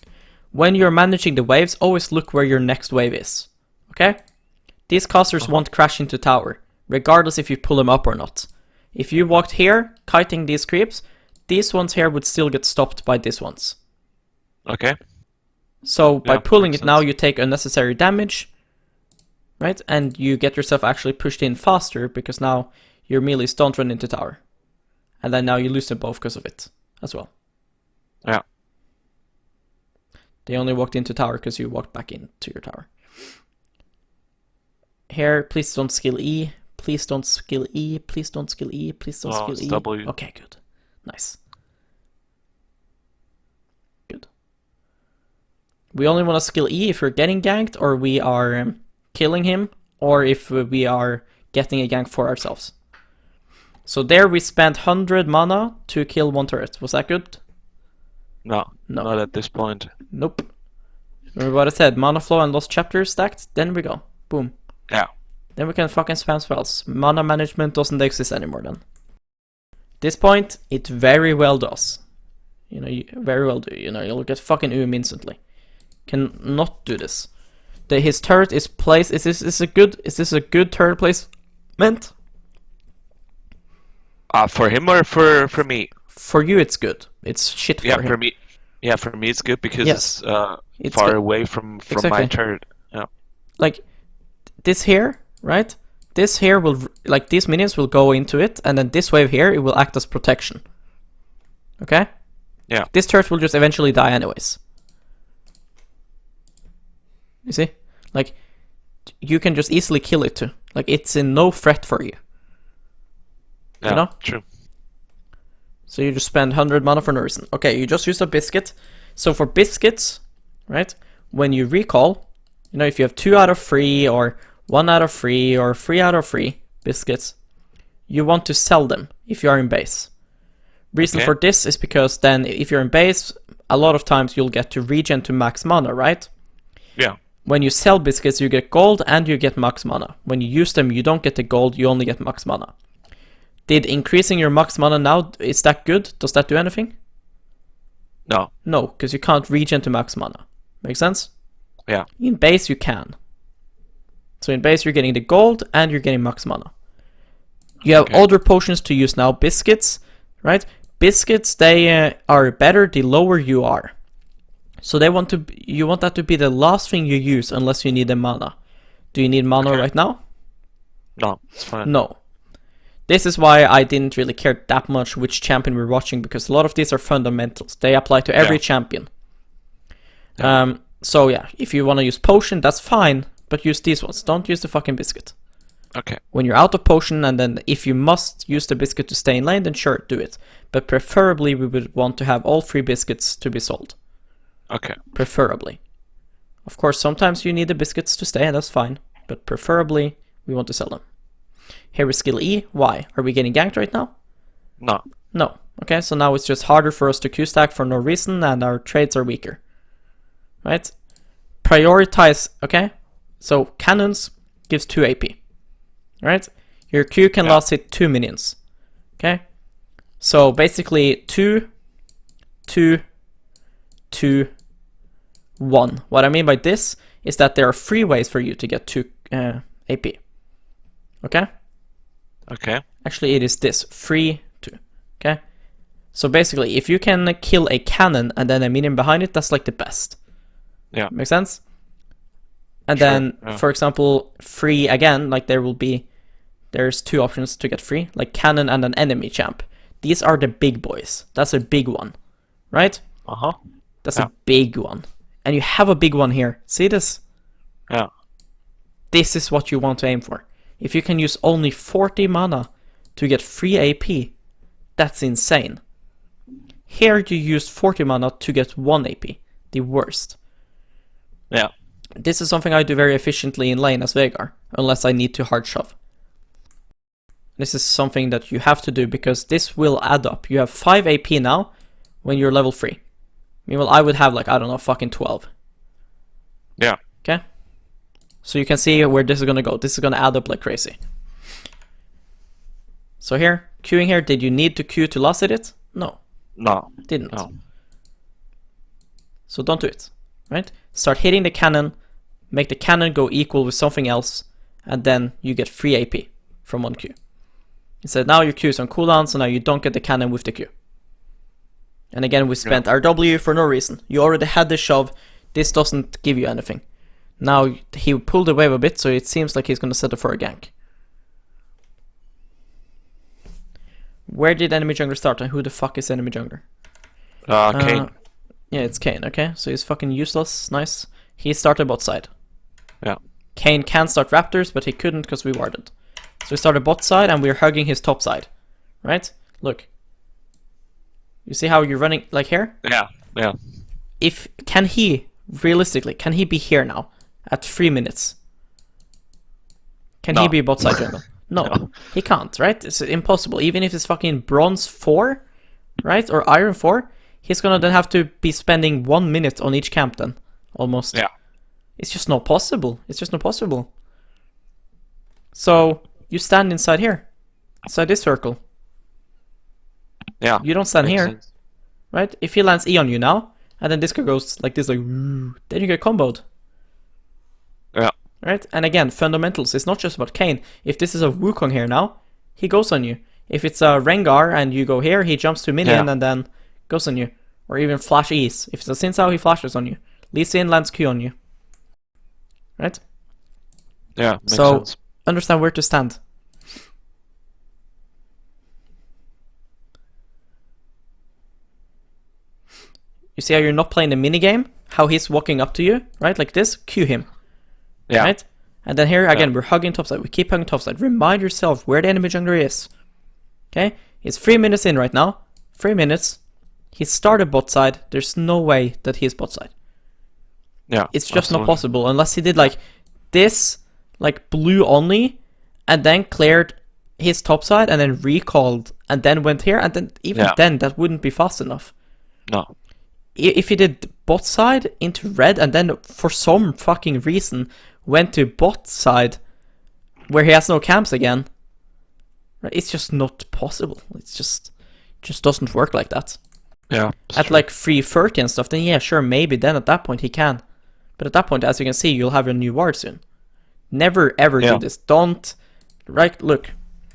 Speaker 1: When you're managing the waves, always look where your next wave is. Okay? These casters won't crash into tower, regardless if you pull them up or not. If you walked here, kiting these creeps, these ones here would still get stopped by these ones.
Speaker 2: Okay.
Speaker 1: So by pulling it now, you take unnecessary damage, right? And you get yourself actually pushed in faster, because now your melees don't run into tower. And then now you lose them both because of it as well.
Speaker 2: Yeah.
Speaker 1: They only walked into tower because you walked back into your tower. Here, please don't skill E. Please don't skill E. Please don't skill E. Please don't skill E.
Speaker 2: W.
Speaker 1: Okay, good. Nice. Good. We only want to skill E if we're getting ganked, or we are killing him, or if we are getting a gank for ourselves. So there we spent 100 mana to kill one turret. Was that good?
Speaker 2: No, not at this point.
Speaker 1: Nope. Remember what I said, mana flow and lost chapters stacked? Then we go. Boom.
Speaker 2: Yeah.
Speaker 1: Then we can fucking spam spells. Mana management doesn't exist anymore then. This point, it very well does. You know, you very well do. You know, you'll get fucking instantly. Can not do this. His turret is placed. Is this a good turret placement?
Speaker 2: For him or for me?
Speaker 1: For you, it's good. It's shit for him.
Speaker 2: For me. Yeah, for me it's good because it's far
Speaker 1: good.
Speaker 2: away from
Speaker 1: Exactly.
Speaker 2: my turret. Yeah.
Speaker 1: Like this here, right? This here will, like, these minions will go into it, and then this wave here, it will act as protection. Okay?
Speaker 2: Yeah.
Speaker 1: This turret will just eventually die anyways. You see? Like, you can just easily kill it too. Like, it's in no threat for you.
Speaker 2: Yeah,
Speaker 1: you know?
Speaker 2: True.
Speaker 1: So you just spend 100 mana for no reason. Okay, you just use a biscuit. So for biscuits, right, when you recall, you know, if you have 2 out of 3 or 1 out of 3 or 3 out of 3 biscuits, you want to sell them if you are in base. Reason for this is because then if you're in base, a lot of times you'll get to regen to max mana, right?
Speaker 2: Yeah.
Speaker 1: When you sell biscuits, you get gold and you get max mana. When you use them, you don't get the gold, you only get max mana. Did increasing your max mana now, is that good? Does that do anything?
Speaker 2: No.
Speaker 1: No, because you can't regen to max mana. Make sense?
Speaker 2: Yeah.
Speaker 1: In base, you can. So in base, you're getting the gold and you're getting max mana. You have other potions to use now. Biscuits, right? Biscuits, they are better the lower you are. So you want that to be the last thing you use unless you need the mana. Do you need mana right now?
Speaker 2: No, it's fine.
Speaker 1: No. This is why I didn't really care that much which champion we're watching, because a lot of these are fundamentals. They apply to every champion.
Speaker 2: Yeah.
Speaker 1: So yeah, if you want to use potion, that's fine, but use these ones. Don't use the fucking biscuit.
Speaker 2: Okay.
Speaker 1: When you're out of potion, and then if you must use the biscuit to stay in lane, then sure, do it. But preferably, we would want to have all 3 biscuits to be sold.
Speaker 2: Okay.
Speaker 1: Preferably. Of course, sometimes you need the biscuits to stay, and that's fine. But preferably, we want to sell them. Here we skill E. Why? Are we getting ganked right now?
Speaker 2: No.
Speaker 1: No. Okay, so now it's just harder for us to Q stack for no reason, and our trades are weaker. Right? Prioritize, okay? So cannons gives 2 AP. Right? Your Q can last hit 2 minions. Okay? So basically 2, 2, 2, 1. What I mean by this is that there are 3 ways for you to get 2 AP. Okay?
Speaker 2: Okay.
Speaker 1: Actually, it is this. 3, 2. Okay? So basically, if you can kill a cannon and then a minion behind it, that's like the best.
Speaker 2: Yeah.
Speaker 1: Make sense? And
Speaker 2: Sure,
Speaker 1: then, for example, 3 again, like there's 2 options to get 3, like cannon and an enemy champ. These are the big boys. That's a big one. Right?
Speaker 2: Uh-huh.
Speaker 1: That's a big one. And you have a big one here. See this?
Speaker 2: Yeah.
Speaker 1: This is what you want to aim for. If you can use only 40 mana to get 3 AP, that's insane. Here you used 40 mana to get 1 AP. The worst.
Speaker 2: Yeah.
Speaker 1: This is something I do very efficiently in lane as Veigar, unless I need to hard shove. This is something that you have to do because this will add up. You have 5 AP now when you're level 3. Meanwhile, I would have like, I don't know, fucking 12.
Speaker 2: Yeah.
Speaker 1: Okay? So you can see where this is going to go. This is going to add up like crazy. So here, queuing here, did you need to queue to last hit it? No.
Speaker 2: No.
Speaker 1: Didn't.
Speaker 2: No.
Speaker 1: So don't do it. Right? Start hitting the cannon, make the cannon go equal with something else, and then you get 3 AP from 1 Q. Instead, now your Q is on cooldown, so now you don't get the cannon with the Q. And again, we spent our W for no reason. You already had the shove. This doesn't give you anything. Now he pulled the wave a bit, so it seems like he's going to set up for a gank. Where did enemy jungler start, and who the fuck is enemy jungler?
Speaker 2: Kane.
Speaker 1: Yeah, it's Kane, okay? So he's fucking useless, nice. He started bot side.
Speaker 2: Yeah.
Speaker 1: Kane can start Raptors, but he couldn't because we warded. So we started bot side, and we're hugging his top side. Right? Look. You see how you're running, like here?
Speaker 2: Yeah, yeah.
Speaker 1: Can he, realistically, can he be here now? At 3 minutes? Can he be bot side jungle? No, he can't, right? It's impossible. Even if it's fucking bronze 4, right? Or iron 4, he's gonna then have to be spending 1 minute on each camp then. Almost.
Speaker 2: Yeah.
Speaker 1: It's just not possible. It's just not possible. So, you stand inside here. Inside this circle.
Speaker 2: Yeah.
Speaker 1: You don't stand
Speaker 2: makes
Speaker 1: here.
Speaker 2: sense.
Speaker 1: Right? If he lands E on you now, and then this guy goes like this, like, then you get comboed.
Speaker 2: Yeah.
Speaker 1: Right? And again, fundamentals, it's not just about Kane. If this is a Wukong here now, he goes on you. If it's a Rengar and you go here, he jumps to minion and then goes on you. Or even flash E's. If it's a Xin Zhao, he flashes on you. Lee Sin lands Q on you. Right?
Speaker 2: Yeah, makes
Speaker 1: so,
Speaker 2: sense.
Speaker 1: understand where to stand. You see how you're not playing the minigame? How he's walking up to you, right? Like this, cue him.
Speaker 2: Yeah.
Speaker 1: Right? And then here, again, we're hugging topside. We keep hugging topside. Remind yourself where the enemy jungler is. Okay? It's 3 minutes in right now. 3 minutes. He started bot side. There's no way that he's bot side.
Speaker 2: Yeah.
Speaker 1: It's just not possible unless he did like this, like blue only, and then cleared his top side and then recalled and then went here, and then even then that wouldn't be fast enough.
Speaker 2: No.
Speaker 1: If he did bot side into red and then for some fucking reason went to bot side where he has no camps again, right? It's just not possible. It's just doesn't work like that.
Speaker 2: Yeah.
Speaker 1: At like 3:30 and stuff, then yeah, sure, maybe then at that point he can. But at that point, as you can see, you'll have your new ward soon. Never ever do this. Don't, right, look.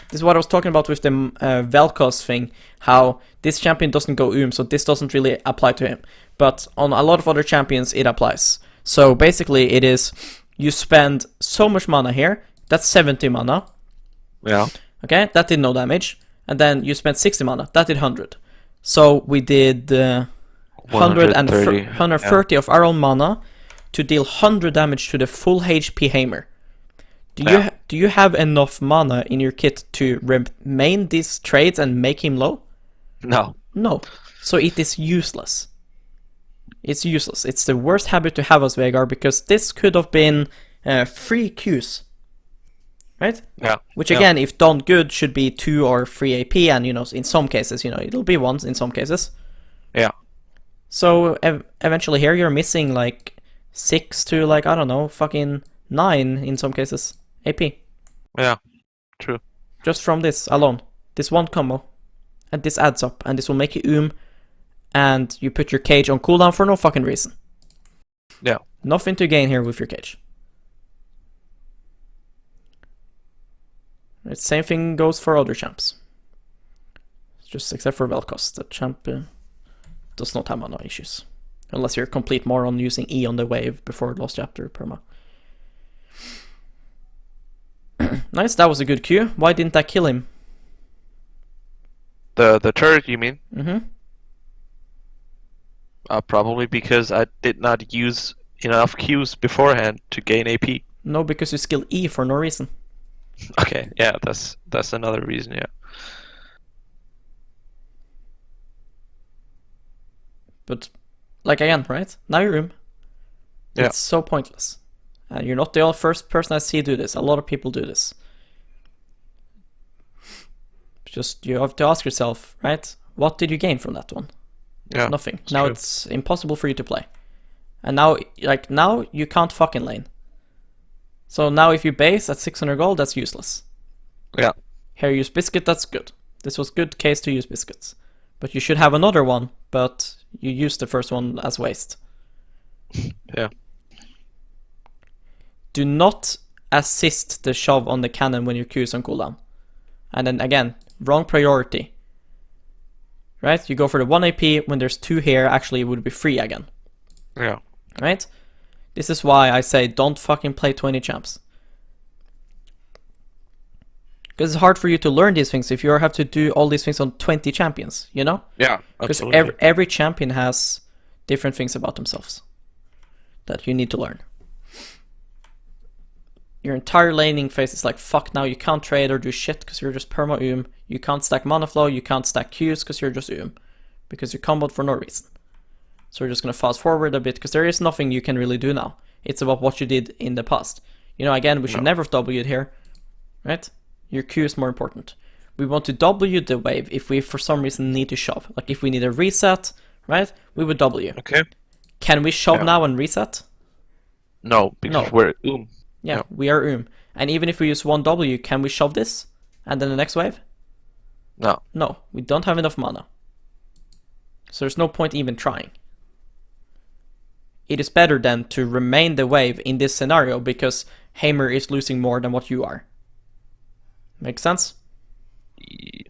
Speaker 1: This is what I was talking about with the Vel'Koz thing. How this champion doesn't go so this doesn't really apply to him. But on a lot of other champions, it applies. So basically, it is, you spend so much mana here. That's 70 mana.
Speaker 2: Yeah.
Speaker 1: Okay, that did no damage. And then you spent 60 mana. That did 100. So we did 130 of our own mana to deal 100 damage to the full HP Hammer. Do you have enough mana in your kit to remain these trades and make him low?
Speaker 2: No.
Speaker 1: No. So it is useless. It's useless. It's the worst habit to have as Veigar, because this could have been 3 Qs. Right?
Speaker 2: Yeah.
Speaker 1: Which again, if done good, should be 2 or 3 AP, and you know, in some cases, you know, it'll be 1 in some cases.
Speaker 2: Yeah.
Speaker 1: So eventually here you're missing like 6 to like, I don't know, fucking 9 in some cases AP.
Speaker 2: Yeah. True.
Speaker 1: Just from this alone. This one combo. And this adds up, and this will make you and you put your cage on cooldown for no fucking reason.
Speaker 2: Yeah.
Speaker 1: Nothing to gain here with your cage. Right, same thing goes for other champs. Just except for Vel'Koz, the champ does not have mana issues. Unless you're a complete moron using E on the wave before Lost Chapter perma. Nice, that was a good Q. Why didn't that kill him?
Speaker 2: The turret, you mean?
Speaker 1: Mm-hmm.
Speaker 2: Probably because I did not use enough Qs beforehand to gain AP.
Speaker 1: No, because you skill E for no reason.
Speaker 2: Okay, yeah, that's another reason, yeah.
Speaker 1: But, like again, right? Now you're room.
Speaker 2: Yeah.
Speaker 1: It's so pointless. And you're not the first person I see do this. A lot of people do this. Just, you have to ask yourself, right? What did you gain from that one?
Speaker 2: Yeah.
Speaker 1: Nothing. Now
Speaker 2: true.
Speaker 1: It's impossible for you to play. And now, like, now you can't fucking lane. So now if you base at 600 gold, that's useless.
Speaker 2: Yeah.
Speaker 1: Here, use Biscuit, that's good. This was good case to use Biscuits. But you should have another one, but you used the first one as waste.
Speaker 2: Yeah.
Speaker 1: Do not assist the shove on the cannon when your Q is on cooldown. And then again, wrong priority. Right? You go for the 1 AP, when there's 2 here, actually it would be 3 again.
Speaker 2: Yeah.
Speaker 1: Right? This is why I say don't fucking play 20 champs. Because it's hard for you to learn these things if you have to do all these things on 20 champions, you know?
Speaker 2: Yeah,
Speaker 1: Because
Speaker 2: absolutely.
Speaker 1: every champion has different things about themselves that you need to learn. Your entire laning phase is like, fuck now, you can't trade or do shit because you're just perma-oom. You can't stack mana flow, you can't stack Qs because you're just oom. Because you comboed for no reason. So we're just going to fast forward a bit because there is nothing you can really do now. It's about what you did in the past. You know, again, we should never have W'd here, right? Your Q is more important. We want to W the wave if we for some reason need to shove. Like if we need a reset, right? We would W.
Speaker 2: Okay.
Speaker 1: Can we shove now and reset?
Speaker 2: No, because we're oom.
Speaker 1: Yeah, we are oom. And even if we use one W, can we shove this? And then the next wave?
Speaker 2: No.
Speaker 1: No, we don't have enough mana. So there's no point even trying. It is better then to remain the wave in this scenario because Hammer is losing more than what you are. Make sense?
Speaker 2: You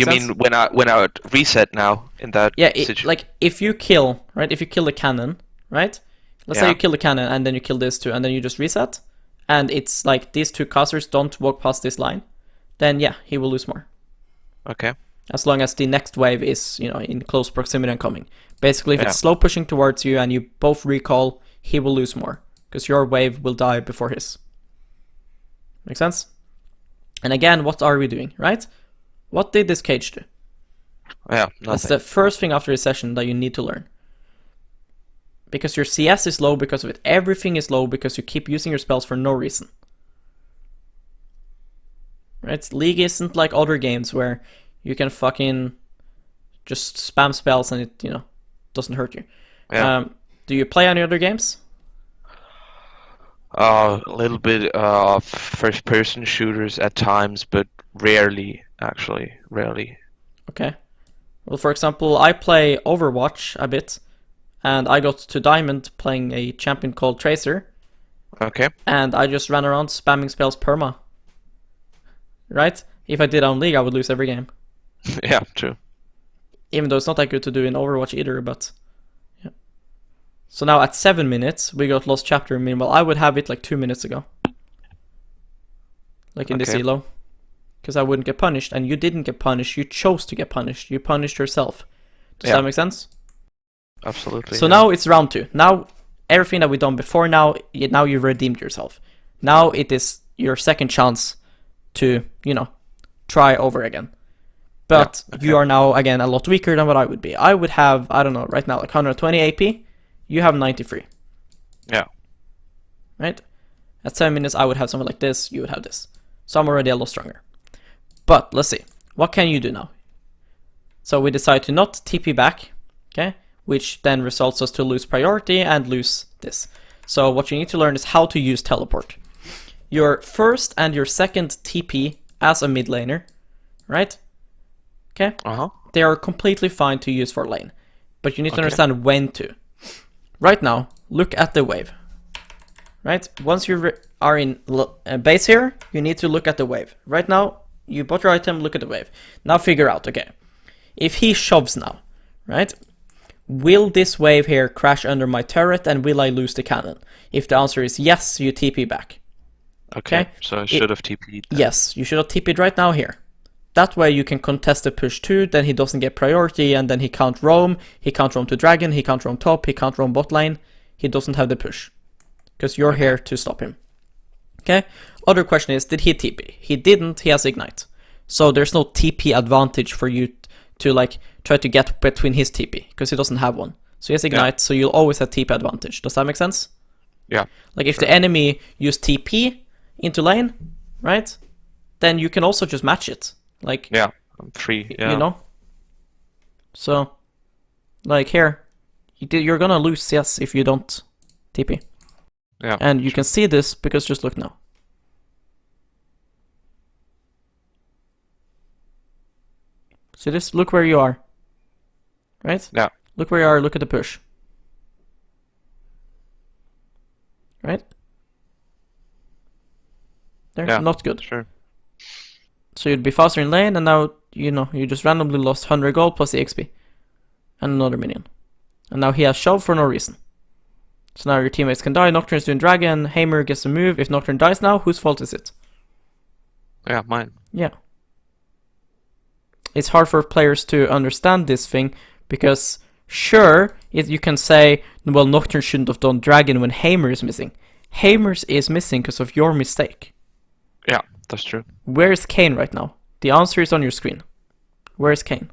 Speaker 2: mean when I reset now in that situation?
Speaker 1: Like if you kill, right? If you kill the cannon, right? Let's say you kill the cannon and then you kill this two and then you just reset, and it's like these two casters don't walk past this line, then yeah, he will lose more.
Speaker 2: Okay.
Speaker 1: As long as the next wave is, you know, in close proximity and coming. Basically, if it's slow pushing towards you and you both recall, he will lose more because your wave will die before his. Make sense? And again, what are we doing, right? What did this cage do?
Speaker 2: Yeah, nothing.
Speaker 1: That's the first thing after this session that you need to learn. Because your CS is low because of it. Everything is low because you keep using your spells for no reason. Right? League isn't like other games where you can fucking just spam spells and it, you know, doesn't hurt you.
Speaker 2: Yeah.
Speaker 1: Do you play any other games?
Speaker 2: A little bit of first-person shooters at times, but rarely, actually. Rarely.
Speaker 1: Okay. Well, for example, I play Overwatch a bit, and I got to Diamond playing a champion called Tracer.
Speaker 2: Okay.
Speaker 1: And I just ran around spamming spells perma. Right? If I did on League, I would lose every game.
Speaker 2: Yeah, true.
Speaker 1: Even though it's not that good to do in Overwatch either, but yeah. So now at 7 minutes, we got Lost Chapter. Meanwhile, I would have it like 2 minutes ago. Like in this elo. Because I wouldn't get punished, and you didn't get punished. You chose to get punished. You punished yourself. Does that make sense?
Speaker 2: Absolutely.
Speaker 1: So now it's round 2. Now, everything that we've done before now you've redeemed yourself. Now it is your second chance to, you know, try over again. But you are now, again, a lot weaker than what I would be. I would have, I don't know, right now, like 120 AP. You have 93.
Speaker 2: Yeah.
Speaker 1: Right? At 7 minutes, I would have something like this. You would have this. So I'm already a lot stronger. But let's see. What can you do now? So we decide to not TP back. Okay? Which then results us to lose priority and lose this. So what you need to learn is how to use teleport. Your first and your second TP as a mid laner, right? Okay? They are completely fine to use for lane. But you need to understand when to. Right now, look at the wave. Right? Once you are in base here, you need to look at the wave. Right now, you bought your item, look at the wave. Now figure out, okay, if he shoves now, right? Will this wave here crash under my turret and will I lose the cannon? If the answer is yes, you TP back.
Speaker 2: Okay, so I should have TP'd.
Speaker 1: Yes, you should have TP'd right now here. That way you can contest the push too, then he doesn't get priority, and then he can't roam to dragon, he can't roam top, he can't roam bot lane. He doesn't have the push. Because you're here to stop him. Okay? Other question is, did he TP? He didn't, he has ignite. So there's no TP advantage for you to like try to get between his TP, because he doesn't have one. So he has ignite, so you'll always have TP advantage. Does that make sense?
Speaker 2: Yeah.
Speaker 1: Like if the enemy use TP into lane, right? Then you can also just match it. Like,
Speaker 2: yeah, I'm free. Yeah.
Speaker 1: You know? So, like here, you're gonna lose CS if you don't TP.
Speaker 2: Yeah.
Speaker 1: And you can see this because just look now. See this? Look where you are. Right?
Speaker 2: Yeah.
Speaker 1: Look where you are, look at the push. Right? There,
Speaker 2: yeah,
Speaker 1: not good.
Speaker 2: Sure.
Speaker 1: So you'd be faster in lane, and now, you know, you just randomly lost 100 gold plus the XP. And another minion. And now he has shove for no reason. So now your teammates can die, Nocturne's doing dragon, Hammer gets a move. If Nocturne dies now, whose fault is it?
Speaker 2: Yeah, mine.
Speaker 1: Yeah. It's hard for players to understand this thing because, sure, you can say, well, Nocturne shouldn't have done Dragon when Hammer is missing. Hammer is missing because of your mistake.
Speaker 2: Yeah, that's true.
Speaker 1: Where is Kayn right now? The answer is on your screen. Where is Kayn?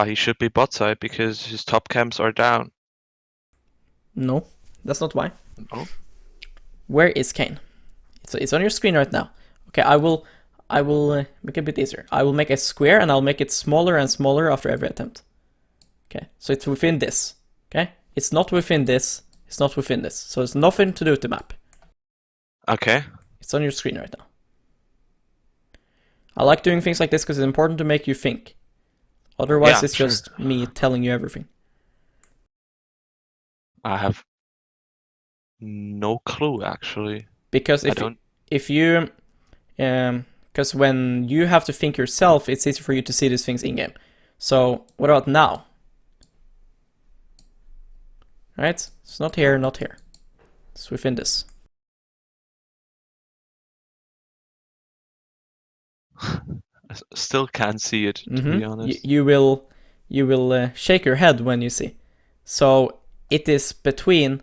Speaker 2: He should be bot side because his top camps are down.
Speaker 1: No, that's not why.
Speaker 2: No.
Speaker 1: Where is Kayn? It's on your screen right now. Okay, I will make it a bit easier. I will make a square and I'll make it smaller and smaller after every attempt. Okay, so it's within this. Okay, it's not within this. It's not within this. So it's nothing to do with the map.
Speaker 2: Okay.
Speaker 1: It's on your screen right now. I like doing things like this because it's important to make you think. Otherwise, it's just me telling you everything.
Speaker 2: I have no clue actually.
Speaker 1: Because because when you have to think yourself, it's easy for you to see these things in game. So what about now? Right? It's not here, not here. It's within this.
Speaker 2: I still can't see it, to be honest.
Speaker 1: You will shake your head when you see. So it is between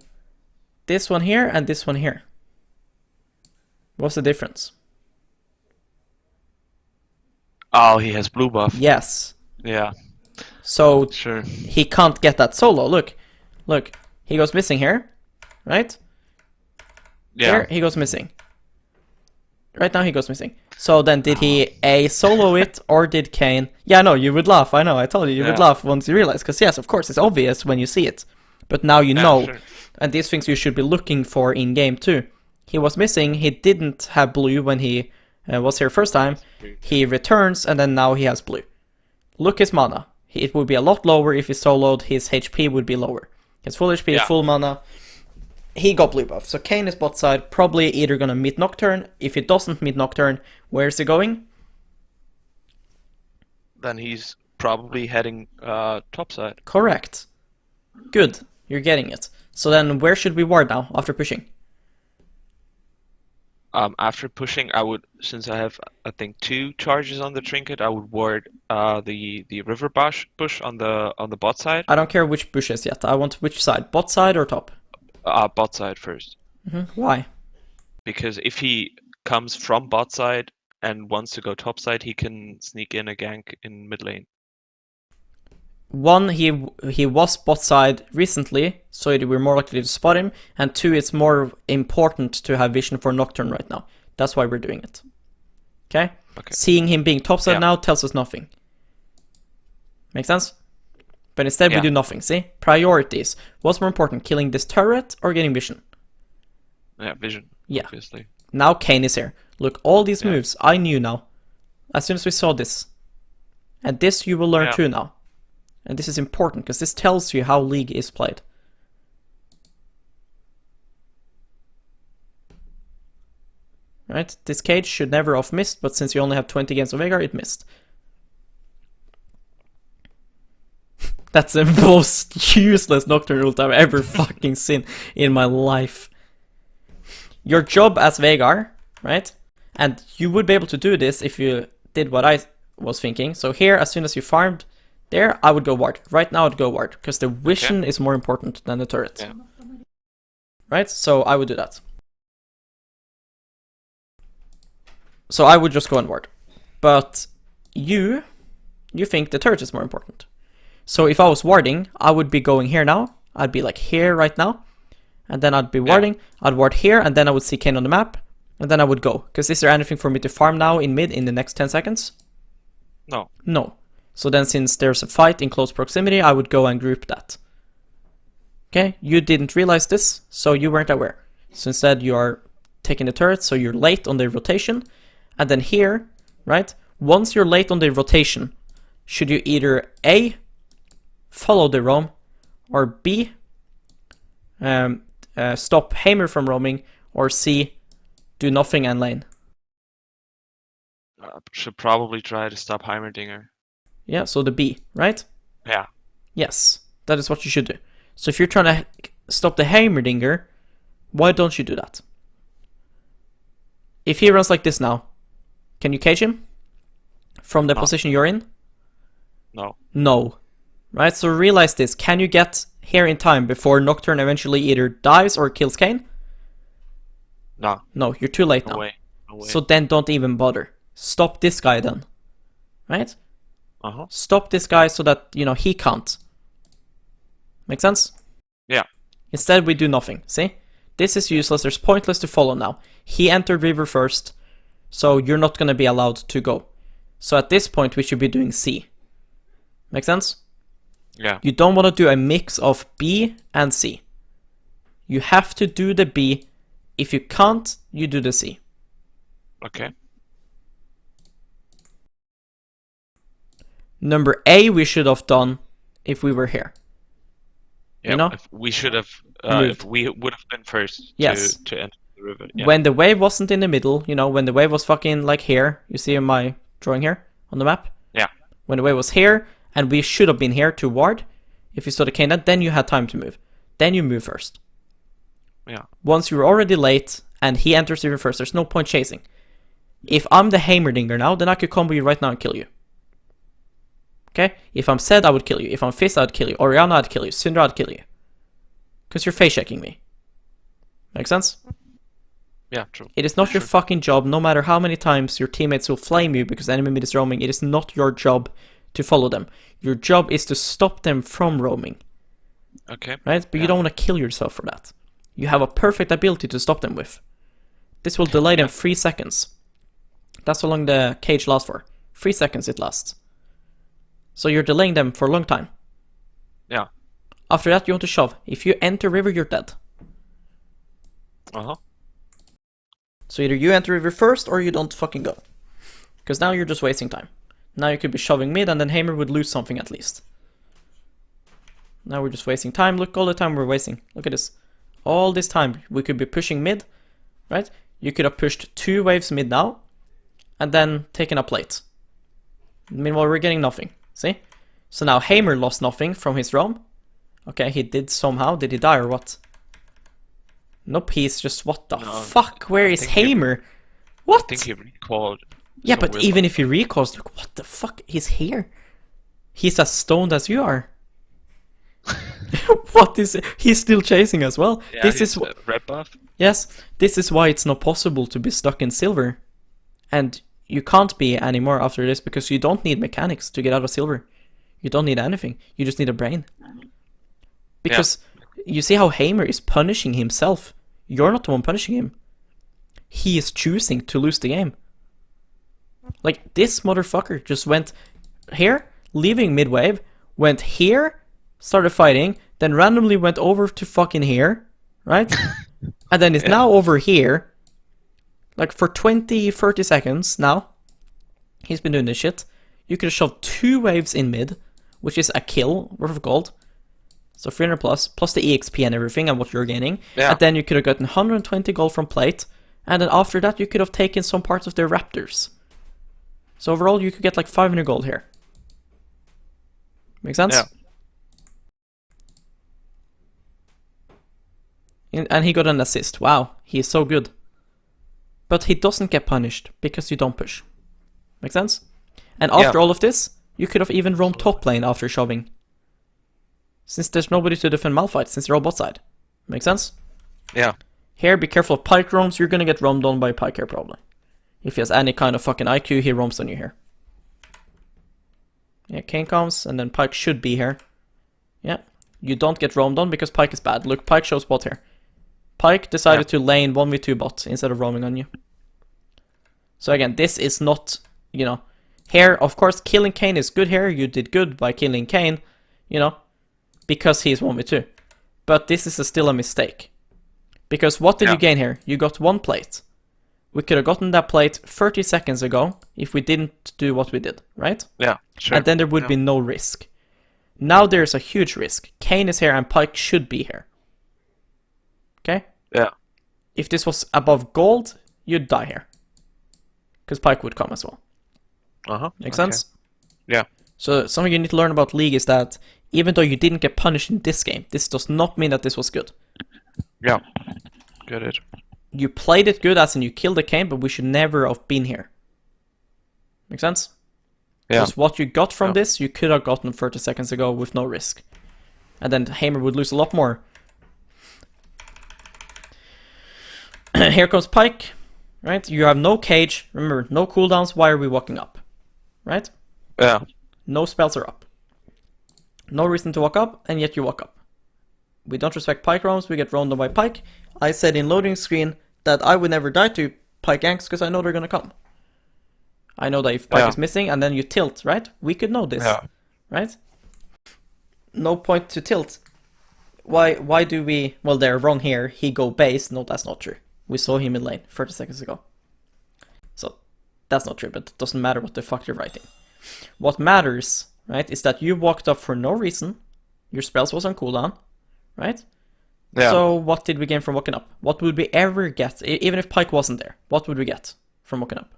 Speaker 1: this one here and this one here. What's the difference?
Speaker 2: Oh, he has blue buff.
Speaker 1: Yes.
Speaker 2: Yeah.
Speaker 1: So
Speaker 2: sure.
Speaker 1: He can't get that solo. Look, he goes missing here, right?
Speaker 2: Yeah.
Speaker 1: Here he goes missing. Right now he goes missing. So then did he A, solo it, or did Kayn... Yeah, no, you would laugh, I know, I told you would laugh once you realize, because yes, of course, it's obvious when you see it. But now you know,
Speaker 2: sure.
Speaker 1: And these things you should be looking for in game too. He was missing, he didn't have blue when he was here first time, he returns, and then now he has blue. Look his mana. It would be a lot lower if he soloed, his HP would be lower. His full HP, full mana... He got blue buff, so Kayn is bot side, probably either gonna meet Nocturne. If he doesn't meet Nocturne, where's he going?
Speaker 2: Then he's probably heading top side.
Speaker 1: Correct. Good, you're getting it. So then where should we ward now, after pushing?
Speaker 2: After pushing, I would, since I have, I think, 2 charges on the trinket, I would ward the river bush on the bot side.
Speaker 1: I don't care which bushes yet, I want which side, bot side or top?
Speaker 2: Bot side first.
Speaker 1: Why?
Speaker 2: Because if he comes from bot side and wants to go top side, he can sneak in a gank in mid lane.
Speaker 1: One, he was bot side recently, so we're more likely to spot him. And 2, it's more important to have vision for Nocturne right now. That's why we're doing it. Okay? Seeing him being top side now tells us nothing. Make sense? But instead we do nothing, see? Priorities. What's more important, killing this turret or getting vision?
Speaker 2: Yeah, vision, obviously.
Speaker 1: Now Kayn is here. Look, all these moves, I knew now. As soon as we saw this. And this you will learn too now. And this is important, because this tells you how League is played. Right? This cage should never have missed, but since you only have 20 games of Veigar, it missed. That's the most useless Nocturne ult I've ever fucking seen in my life. Your job as Veigar, right? And you would be able to do this if you did what I was thinking. So here, as soon as you farmed there, I would go ward. Right now, I'd go ward, because the vision is more important than the turret.
Speaker 2: Yeah.
Speaker 1: Right? So I would do that. So I would just go and ward. But you think the turret is more important. So if I was warding, I would be going here now. I'd be like here right now. And then I'd be warding. I'd ward here, and then I would see Kayn on the map. And then I would go. Because is there anything for me to farm now in mid in the next 10 seconds?
Speaker 2: No.
Speaker 1: No. So then since there's a fight in close proximity, I would go and group that. Okay? You didn't realize this, so you weren't aware. So instead you are taking the turret, so you're late on the rotation. And then here, right? Once you're late on the rotation, should you either A, follow the roam, or B, stop Hammer from roaming, or C, do nothing and lane?
Speaker 2: Should probably try to stop Heimerdinger.
Speaker 1: Yeah, so the B, right?
Speaker 2: Yeah.
Speaker 1: Yes, that is what you should do. So if you're trying to stop the Heimerdinger, why don't you do that? If he runs like this now, can you cage him? From the
Speaker 2: No.
Speaker 1: position you're in?
Speaker 2: No.
Speaker 1: No. Right, so realize this. Can you get here in time before Nocturne eventually either dies or kills Kayn?
Speaker 2: No.
Speaker 1: No, you're too late
Speaker 2: No
Speaker 1: now.
Speaker 2: way. No way.
Speaker 1: So then don't even bother. Stop this guy then. Right? Stop this guy so that, you know, he can't. Make sense?
Speaker 2: Yeah.
Speaker 1: Instead we do nothing. See? This is useless. There's pointless to follow now. He entered river first, so you're not going to be allowed to go. So at this point we should be doing C. Make sense?
Speaker 2: Yeah.
Speaker 1: You don't want to do a mix of B and C. You have to do the B. If you can't, you do the C.
Speaker 2: Okay.
Speaker 1: Number A we should have done if we were here.
Speaker 2: Yeah.
Speaker 1: You know?
Speaker 2: If we should have.
Speaker 1: Moved.
Speaker 2: If we would have been first.
Speaker 1: Yes.
Speaker 2: To enter the river. Yeah.
Speaker 1: When the wave wasn't in the middle, you know, when the wave was fucking like here, you see my drawing here on the map?
Speaker 2: Yeah.
Speaker 1: When the wave was here, and we should have been here to ward, if you saw the Kayn, then you had time to move. Then you move first.
Speaker 2: Yeah.
Speaker 1: Once you're already late, and he enters river first, there's no point chasing. If I'm the Heimerdinger now, then I could combo you right now and kill you. Okay? If I'm Zed, I would kill you. If I'm Fizz, I'd kill you. Orianna, I'd kill you. Syndra, I'd kill you. Because you're face checking me. Make sense?
Speaker 2: Yeah, true.
Speaker 1: It is not your fucking job, no matter how many times your teammates will flame you because enemy mid is roaming, it is not your job to follow them. Your job is to stop them from roaming.
Speaker 2: Okay.
Speaker 1: Right? But you don't want to kill yourself for that. You have a perfect ability to stop them with. This will delay them 3 seconds. That's how long the cage lasts for. 3 seconds it lasts. So you're delaying them for a long time.
Speaker 2: Yeah.
Speaker 1: After that you want to shove. If you enter river, you're dead. So either you enter river first or you don't fucking go. Because now you're just wasting time. Now you could be shoving mid and then Heimer would lose something at least. Now we're just wasting time. Look, all the time we're wasting. Look at this. All this time we could be pushing mid, right? You could have pushed 2 waves mid now and then taken a plate. Meanwhile we're getting nothing. See? So now Heimer lost nothing from his roam. Okay, he did somehow. Did he die or what? Nope, he's just, what the fuck? Where is Heimer? What?
Speaker 2: I think he recalled.
Speaker 1: Yeah, but even if he recalls, look, what the fuck? He's here. He's as stoned as you are. What is it? He's still chasing as well.
Speaker 2: Yeah,
Speaker 1: this is
Speaker 2: red buff.
Speaker 1: Yes, this is why it's not possible to be stuck in silver. And you can't be anymore after this because you don't need mechanics to get out of silver. You don't need anything. You just need a brain. Because you see how Heimer is punishing himself. You're not the one punishing him. He is choosing to lose the game. Like, this motherfucker just went here, leaving mid-wave, went here, started fighting, then randomly went over to fucking here, right? And then is now over here, like for 20, 30 seconds now. He's been doing this shit. You could have shoved 2 waves in mid, which is a kill worth of gold. So 300 plus the EXP and everything and what you're gaining.
Speaker 2: Yeah.
Speaker 1: And then you could have gotten 120 gold from plate. And then after that you could have taken some parts of their raptors. So overall you could get like 500 gold here. Make sense?
Speaker 2: Yeah.
Speaker 1: And he got an assist. Wow, he is so good. But he doesn't get punished because you don't push. Make sense? And after all of this, you could have even roamed top lane after shoving. Since there's nobody to defend Malphite, since they're all bot side. Make sense?
Speaker 2: Yeah.
Speaker 1: Here, be careful of Pike roams. You're gonna get roamed on by Pike here, probably. If he has any kind of fucking IQ, he roams on you here. Yeah, Kayn comes, and then Pike should be here. Yeah. You don't get roamed on because Pike is bad. Look, Pike shows bot here. Pike decided to lane 1v2 bot instead of roaming on you. So again, this is not, you know... Here, of course, killing Kayn is good here. You did good by killing Kayn, you know, because he's 1v2. But this is still a mistake. Because what did you gain here? You got 1 plate. We could have gotten that plate 30 seconds ago if we didn't do what we did, right?
Speaker 2: Yeah, sure.
Speaker 1: And then there would be no risk. Now there's a huge risk. Kayn is here and Pike should be here. Okay?
Speaker 2: Yeah.
Speaker 1: If this was above gold, you'd die here. Because Pike would come as well. Make sense?
Speaker 2: Yeah.
Speaker 1: So something you need to learn about League is that even though you didn't get punished in this game, this does not mean that this was good.
Speaker 2: Yeah. Get it.
Speaker 1: you played it good as in you killed the Kayn, but we should never have been here. Make sense?
Speaker 2: Yeah.
Speaker 1: Because what you got from this, you could have gotten 30 seconds ago with no risk. And then Heimer would lose a lot more. Here comes Pike, right? You have no cage. Remember, no cooldowns. Why are we walking up? Right?
Speaker 2: Yeah.
Speaker 1: No spells are up. No reason to walk up, and yet you walk up. We don't respect Pike roams, we get roamed on by Pike. I said in loading screen that I would never die to Pike ganks because I know they're gonna come. I know that if Pike is missing and then you tilt, right? We could know this, right? No point to tilt. Why do we... Well, they're wrong here. He go base. No, that's not true. We saw him in lane 30 seconds ago. So, that's not true, but it doesn't matter what the fuck you're writing. What matters, right, is that you walked up for no reason. Your spells was on cooldown, right?
Speaker 2: Yeah.
Speaker 1: So, what did we gain from walking up? What would we ever get, even if Pike wasn't there? What would we get from walking up?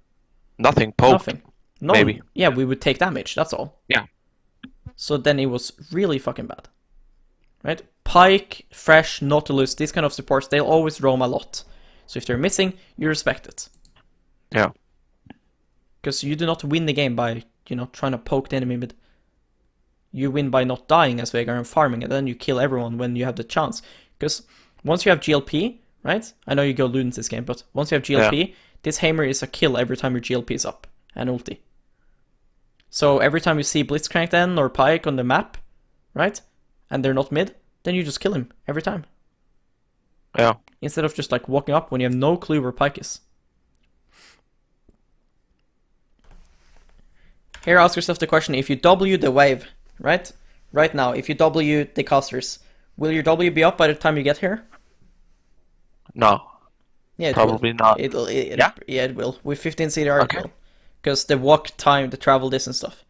Speaker 2: Nothing. Poke.
Speaker 1: Nothing. No,
Speaker 2: maybe.
Speaker 1: Yeah, we would take damage, that's all.
Speaker 2: Yeah.
Speaker 1: So then it was really fucking bad. Right? Pike, Fresh, Nautilus, these kind of supports, they'll always roam a lot. So if they're missing, you respect it.
Speaker 2: Yeah.
Speaker 1: Because you do not win the game by, you know, trying to poke the enemy mid. You win by not dying as Veigar and farming, and then you kill everyone when you have the chance. Because once you have GLP, right? I know you go Ludens this game, but once you have GLP, this Hammer is a kill every time your GLP is up and ulti. So every time you see Blitzcrank then or Pike on the map, right? And they're not mid, then you just kill him every time.
Speaker 2: Yeah.
Speaker 1: Instead of just like walking up when you have no clue where Pike is. Here ask yourself the question, if you W the wave, right? Right now, if you W the casters, will your W be up by the time you get here?
Speaker 2: No.
Speaker 1: Yeah,
Speaker 2: probably not.
Speaker 1: Yeah, it will. With 15 CDR, it will. Because the walk time, the travel distance stuff.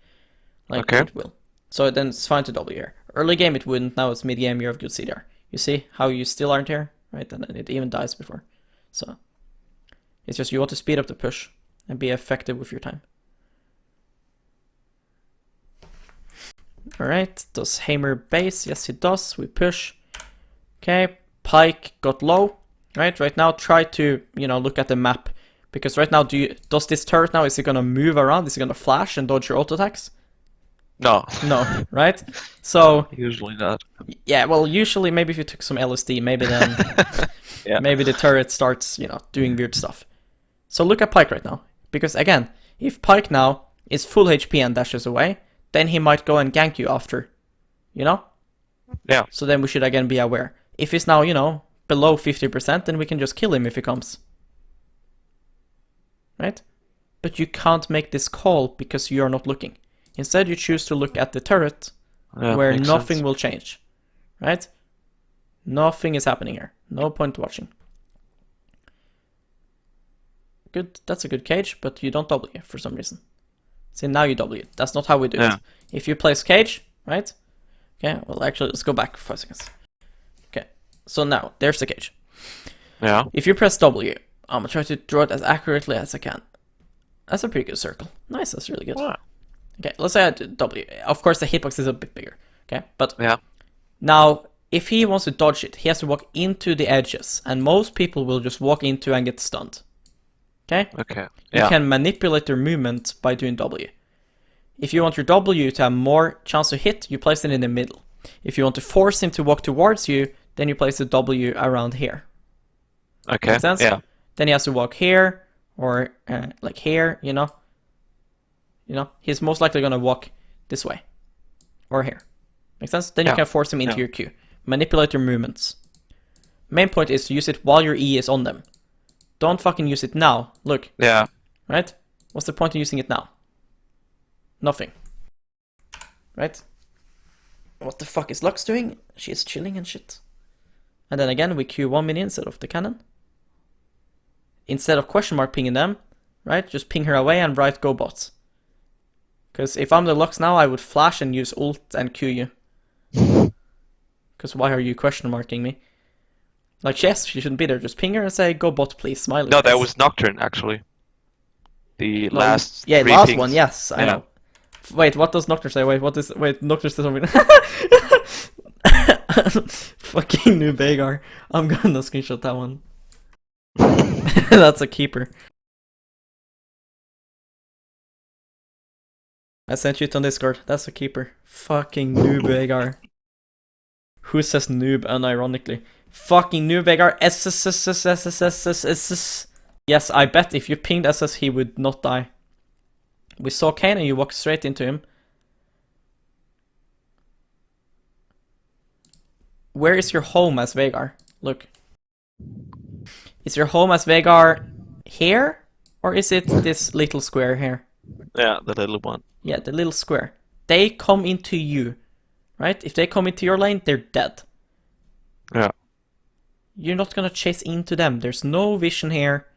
Speaker 1: Like, it will. So then it's fine to W here. Early game it wouldn't, now it's mid game, you have good CDR. You see how you still aren't here? Right, and it even dies before. So, it's just you want to speed up the push and be effective with your time. Alright, does Hammer base? Yes, he does. We push. Okay, Pike got low. Right now try to, you know, look at the map. Because right now, does this turret now, is it gonna move around? Is it gonna flash and dodge your auto attacks?
Speaker 2: No.
Speaker 1: No, right? So...
Speaker 2: Usually not.
Speaker 1: Yeah, well, usually maybe if you took some LSD, maybe then... Maybe the turret starts, you know, doing weird stuff. So look at Pike right now. Because again, if Pike now is full HP and dashes away, then he might go and gank you after. You know?
Speaker 2: Yeah.
Speaker 1: So then we should again be aware. If he's now, you know, below 50%, then we can just kill him if he comes. Right? But you can't make this call because you are not looking. Instead, you choose to look at the turret, where nothing will change. Right? Nothing is happening here. No point watching. Good, that's a good cage, but you don't W for some reason. See, now you W. That's not how we do it. If you place cage, right? Okay, well actually, let's go back for 5 seconds. Okay, so now, there's the cage.
Speaker 2: Yeah.
Speaker 1: If you press W, I'm gonna try to draw it as accurately as I can. That's a pretty good circle. Nice, that's really good.
Speaker 2: Wow.
Speaker 1: Okay, let's say I do W. Of course, the hitbox is a bit bigger. Okay, but now, if he wants to dodge it, he has to walk into the edges, and most people will just walk into and get stunned. Okay?
Speaker 2: Okay.
Speaker 1: You can manipulate their movement by doing W. If you want your W to have more chance to hit, you place it in the middle. If you want to force him to walk towards you, then you place the W around here.
Speaker 2: Okay.
Speaker 1: Make sense?
Speaker 2: Yeah.
Speaker 1: Then he has to walk here, or like here, you know? You know, he's most likely gonna walk this way. Or here. Make sense? Then you can force him into your Q. Manipulate your movements. Main point is to use it while your E is on them. Don't fucking use it now. Look.
Speaker 2: Yeah.
Speaker 1: Right? What's the point of using it now? Nothing. Right? What the fuck is Lux doing? She is chilling and shit. And then again, we Q 1 minion instead of the cannon. Instead of question mark pinging them, right? Just ping her away and write go bots. Because if I'm the Lux now, I would flash and use ult and Q you. Because why are you question marking me? Like, yes, she shouldn't be there. Just ping her and say, go bot, please. Smiley.
Speaker 2: No, that was Nocturne, actually. The last
Speaker 1: yeah,
Speaker 2: three
Speaker 1: last
Speaker 2: pings.
Speaker 1: one, yes, I know. Wait, what does Nocturne say? Wait, Nocturne says something. Fucking new Veigar. I'm gonna screenshot that one. That's a keeper. I sent you it on Discord. That's a keeper. Fucking noob Veigar. Who says noob unironically? Fucking noob Veigar. SS. Yes, I bet if you pinged SS he would not die. We saw Kane and you walked straight into him. Where is your home as Veigar? Look. Is your home as Veigar here? Or is it this little square here?
Speaker 2: Yeah, the little one.
Speaker 1: Yeah, the little square. They come into you, right? If they come into your lane, they're dead.
Speaker 2: Yeah.
Speaker 1: You're not gonna chase into them. There's no vision here,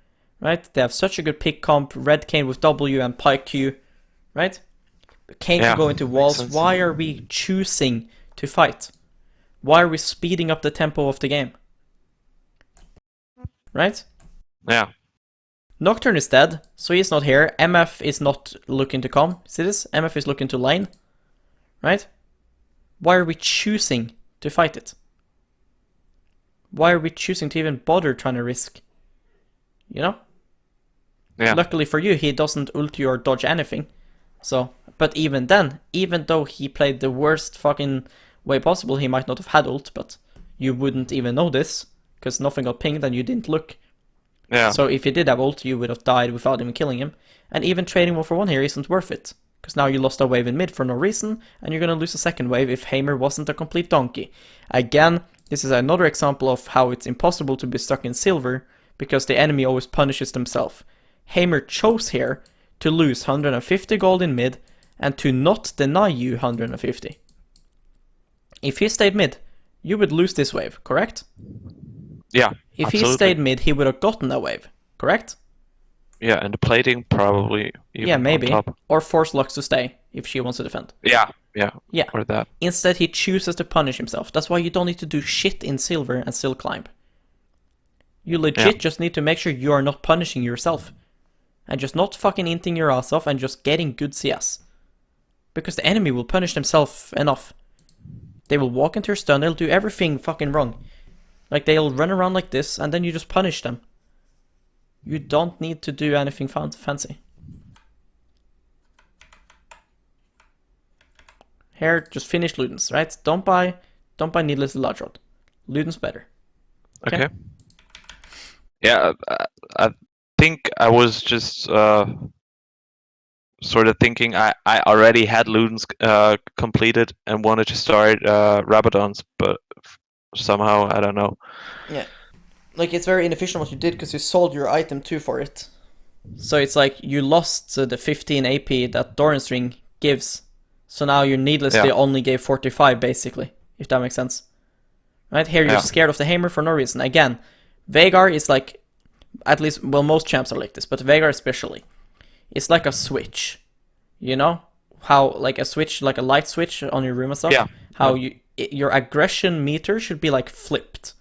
Speaker 1: right? They have such a good pick comp. Red Kane with W and Pike Q, right? Kane can go into walls. Why are we choosing to fight? Why are we speeding up the tempo of the game? Right?
Speaker 2: Yeah.
Speaker 1: Nocturne is dead, so he's not here. MF is not looking to come. See this? MF is looking to lane. Right? Why are we choosing to fight it? Why are we choosing to even bother trying to risk? You know?
Speaker 2: Yeah.
Speaker 1: Luckily for you, he doesn't ult you or dodge anything. So, but even then, even though he played the worst fucking way possible, he might not have had ult, but you wouldn't even know this, because nothing got pinged and you didn't look.
Speaker 2: Yeah.
Speaker 1: So if you did have ult, you would have died without even killing him. And even trading 1-for-1 here isn't worth it. Because now you lost a wave in mid for no reason, and you're gonna lose a second wave if Heimer wasn't a complete donkey. Again, this is another example of how it's impossible to be stuck in silver, because the enemy always punishes themselves. Heimer chose here to lose 150 gold in mid, and to not deny you 150. If he stayed mid, you would lose this wave, correct?
Speaker 2: Yeah.
Speaker 1: If
Speaker 2: absolutely.
Speaker 1: he stayed mid, he would have gotten a wave, correct?
Speaker 2: Yeah, and the plating probably even
Speaker 1: Yeah, maybe.
Speaker 2: on top.
Speaker 1: Or force Lux to stay if she wants to defend.
Speaker 2: Yeah.
Speaker 1: Yeah.
Speaker 2: Or that.
Speaker 1: Instead, he chooses to punish himself. That's why you don't need to do shit in silver and still climb. You legit just need to make sure you are not punishing yourself. And just not fucking inting your ass off and just getting good CS. Because the enemy will punish themselves enough. They will walk into your stun, they'll do everything fucking wrong. Like, they'll run around like this, and then you just punish them. You don't need to do anything fancy. Here, just finish Luden's, right? Don't buy needlessly large rod. Luden's better.
Speaker 2: Okay. Yeah, I think I was just sort of thinking I already had Luden's completed and wanted to start Rabadon's, but somehow, I don't know.
Speaker 1: Yeah. Like, it's very inefficient what you did because you sold your item too for it. So it's like you lost the 15 AP that Doran's Ring gives. So now you needlessly only gave 45 basically, if that makes sense. Right? Here you're scared of the Heimer for no reason. Again, Veigar is like, at least, well, most champs are like this, but Veigar especially. It's like a switch. You know? How, like a switch, like a light switch on your room and stuff?
Speaker 2: Yeah.
Speaker 1: How your aggression meter should be like flipped.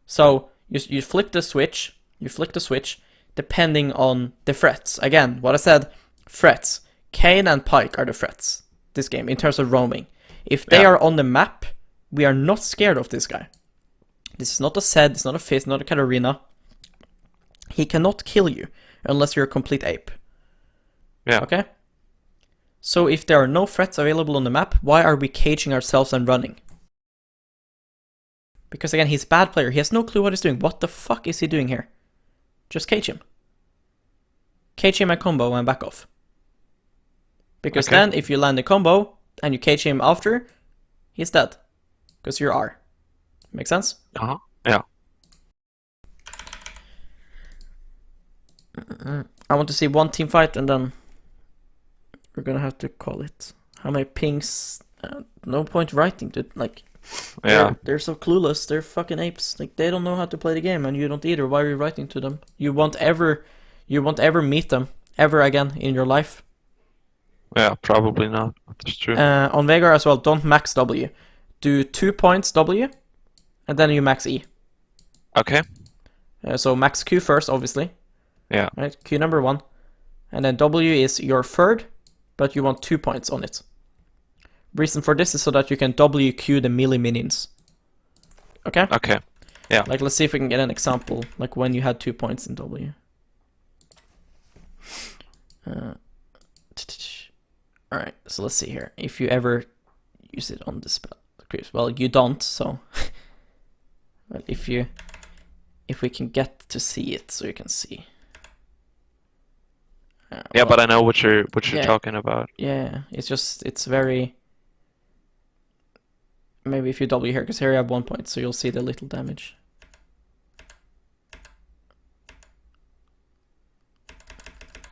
Speaker 1: So you flip the switch, depending on the threats. Again, what I said, threats. Kane and Pike are the threats this game in terms of roaming. If they are on the map, we are not scared of this guy. This is not a Zed, it's not a Fizz, not a Katarina. He cannot kill you unless you're a complete ape.
Speaker 2: Yeah.
Speaker 1: Okay? So if there are no threats available on the map, why are we caging ourselves and running? Because again, he's a bad player. He has no clue what he's doing. What the fuck is he doing here? Just cage him. Cage him and combo and back off. Because then, if you land a combo and you cage him after, he's dead. Because you're R. Make sense?
Speaker 2: Uh-huh. Yeah.
Speaker 1: I want to see one team fight and then we're gonna have to call it. How many pings? No point writing to, like...
Speaker 2: Yeah.
Speaker 1: They're so clueless. They're fucking apes. Like, they don't know how to play the game, and you don't either. Why are you writing to them? You won't ever meet them ever again in your life.
Speaker 2: Yeah, probably not. That's true.
Speaker 1: On Veigar as well, don't max W. Do 2 points W, and then you max E.
Speaker 2: Okay.
Speaker 1: So max Q first, obviously.
Speaker 2: Yeah.
Speaker 1: Right, Q number 1, and then W is your third, but you want 2 points on it. Reason for this is so that you can WQ the melee minions. Okay?
Speaker 2: Okay. Yeah.
Speaker 1: Like, let's see if we can get an example, like when you had 2 points in W. Alright, so let's see here. If you ever use it on the spell. Well, you don't, so... Well, if we can get to see it, so you can see.
Speaker 2: Yeah,
Speaker 1: well,
Speaker 2: but I know what you're
Speaker 1: yeah.
Speaker 2: talking about.
Speaker 1: Yeah, it's very... Maybe if you W here, because here you have 1 point, so you'll see the little damage.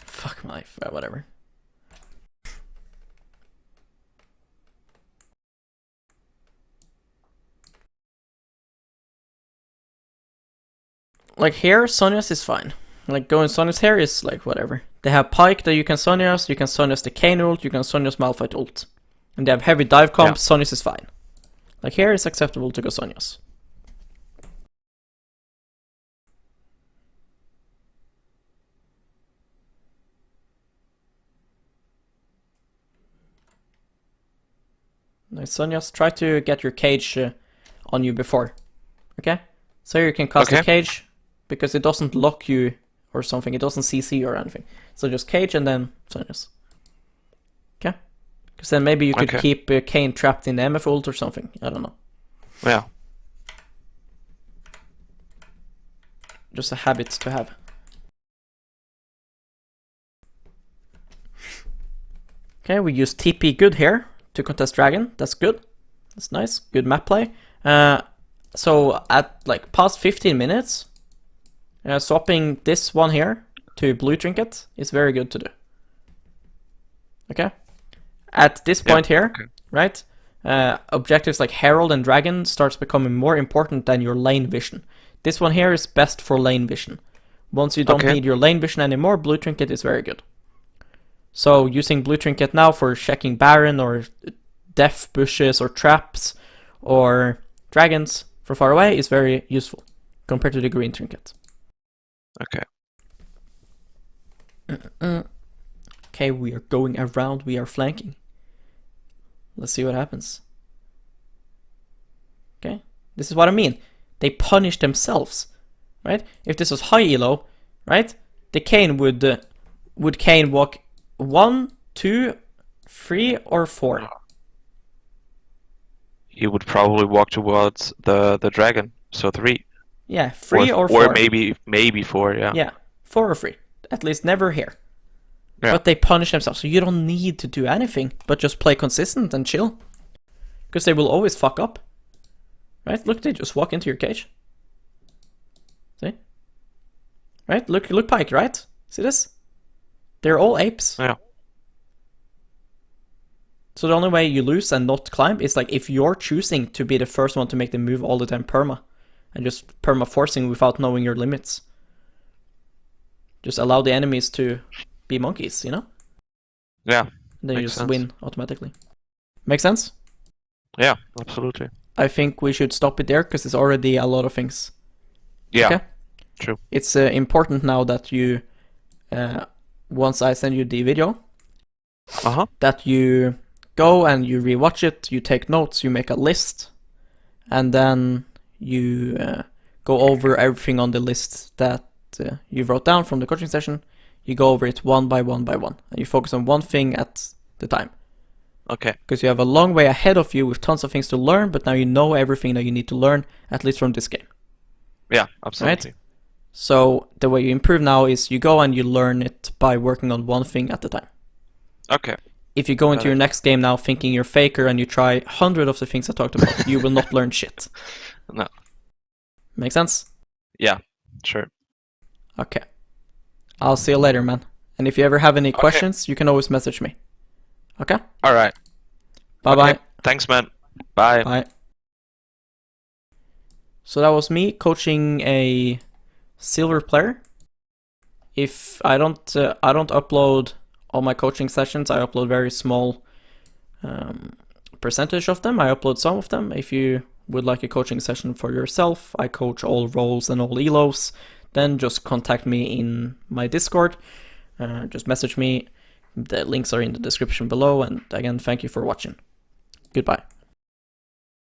Speaker 1: Fuck my life, whatever. Like here, Sonya's is fine. Like going Sonya's here is like whatever. They have Pike that you can Sonya's the Kayn ult, you can Sonya's Malphite ult. And they have heavy dive comp, Sonya's is fine. Like here it's acceptable to go Sonya's. Nice Sonya's, try to get your cage on you before. Okay? So here you can cast a cage, because it doesn't lock you or something, it doesn't CC or anything. So just cage and then Sonya's. Okay? Because then maybe you could keep Kayn trapped in the MF ult or something, I don't know.
Speaker 2: Yeah.
Speaker 1: Just a habit to have. Okay, we use TP good here to contest dragon, that's good. That's nice, good map play. So at like past 15 minutes, swapping this one here to blue trinket is very good to do. Okay? At this point here, right, objectives like Herald and Dragon starts becoming more important than your lane vision. This one here is best for lane vision. Once you don't need your lane vision anymore, blue trinket is very good. So using blue trinket now for checking Baron or death bushes or traps or dragons from far away is very useful compared to the green trinket.
Speaker 2: Okay.
Speaker 1: Okay, we are going around, we are flanking. Let's see what happens. Okay, this is what I mean. They punish themselves, right? If this was high elo, right? The Kayn would Kayn walk 1, 2, 3, or 4?
Speaker 2: He would probably walk towards the dragon, so 3.
Speaker 1: Yeah, 3 or 4.
Speaker 2: Or maybe 4, yeah.
Speaker 1: Yeah, 4 or 3. At least never here. Yeah. But they punish themselves, so you don't need to do anything, but just play consistent and chill. Because they will always fuck up. Right? Look, they just walk into your cage. See? Right? Look Pike, right? See this? They're all apes.
Speaker 2: Yeah.
Speaker 1: So the only way you lose and not climb is like if you're choosing to be the first one to make the move all the time perma. And just perma forcing without knowing your limits. Just allow the enemies to be monkeys, you know?
Speaker 2: Yeah.
Speaker 1: And then you just win automatically. Make sense?
Speaker 2: Yeah, absolutely.
Speaker 1: I think we should stop it there because it's already a lot of things.
Speaker 2: Yeah, okay? True.
Speaker 1: It's important now that you, once I send you the video, that you go and you rewatch it, you take notes, you make a list, and then you go over everything on the list that you wrote down from the coaching session. You go over it one by one by one, and you focus on one thing at the time.
Speaker 2: Okay.
Speaker 1: Because you have a long way ahead of you with tons of things to learn, but now you know everything that you need to learn, at least from this game.
Speaker 2: Yeah, absolutely.
Speaker 1: Right? So the way you improve now is you go and you learn it by working on one thing at a time.
Speaker 2: Okay.
Speaker 1: If you go into your next game now thinking you're faker and you try 100 of the things I talked about, you will not learn shit.
Speaker 2: No.
Speaker 1: Make sense?
Speaker 2: Yeah, sure.
Speaker 1: Okay. I'll see you later, man. And if you ever have any questions, you can always message me. Okay?
Speaker 2: Alright.
Speaker 1: Bye-bye.
Speaker 2: Okay. Thanks, man. Bye.
Speaker 1: Bye. So that was me coaching a silver player. If I don't upload all my coaching sessions, I upload very small percentage of them. I upload some of them. If you would like a coaching session for yourself, I coach all roles and all elos, then just contact me in my Discord. Just message me. The links are in the description below. And again, thank you for watching. Goodbye.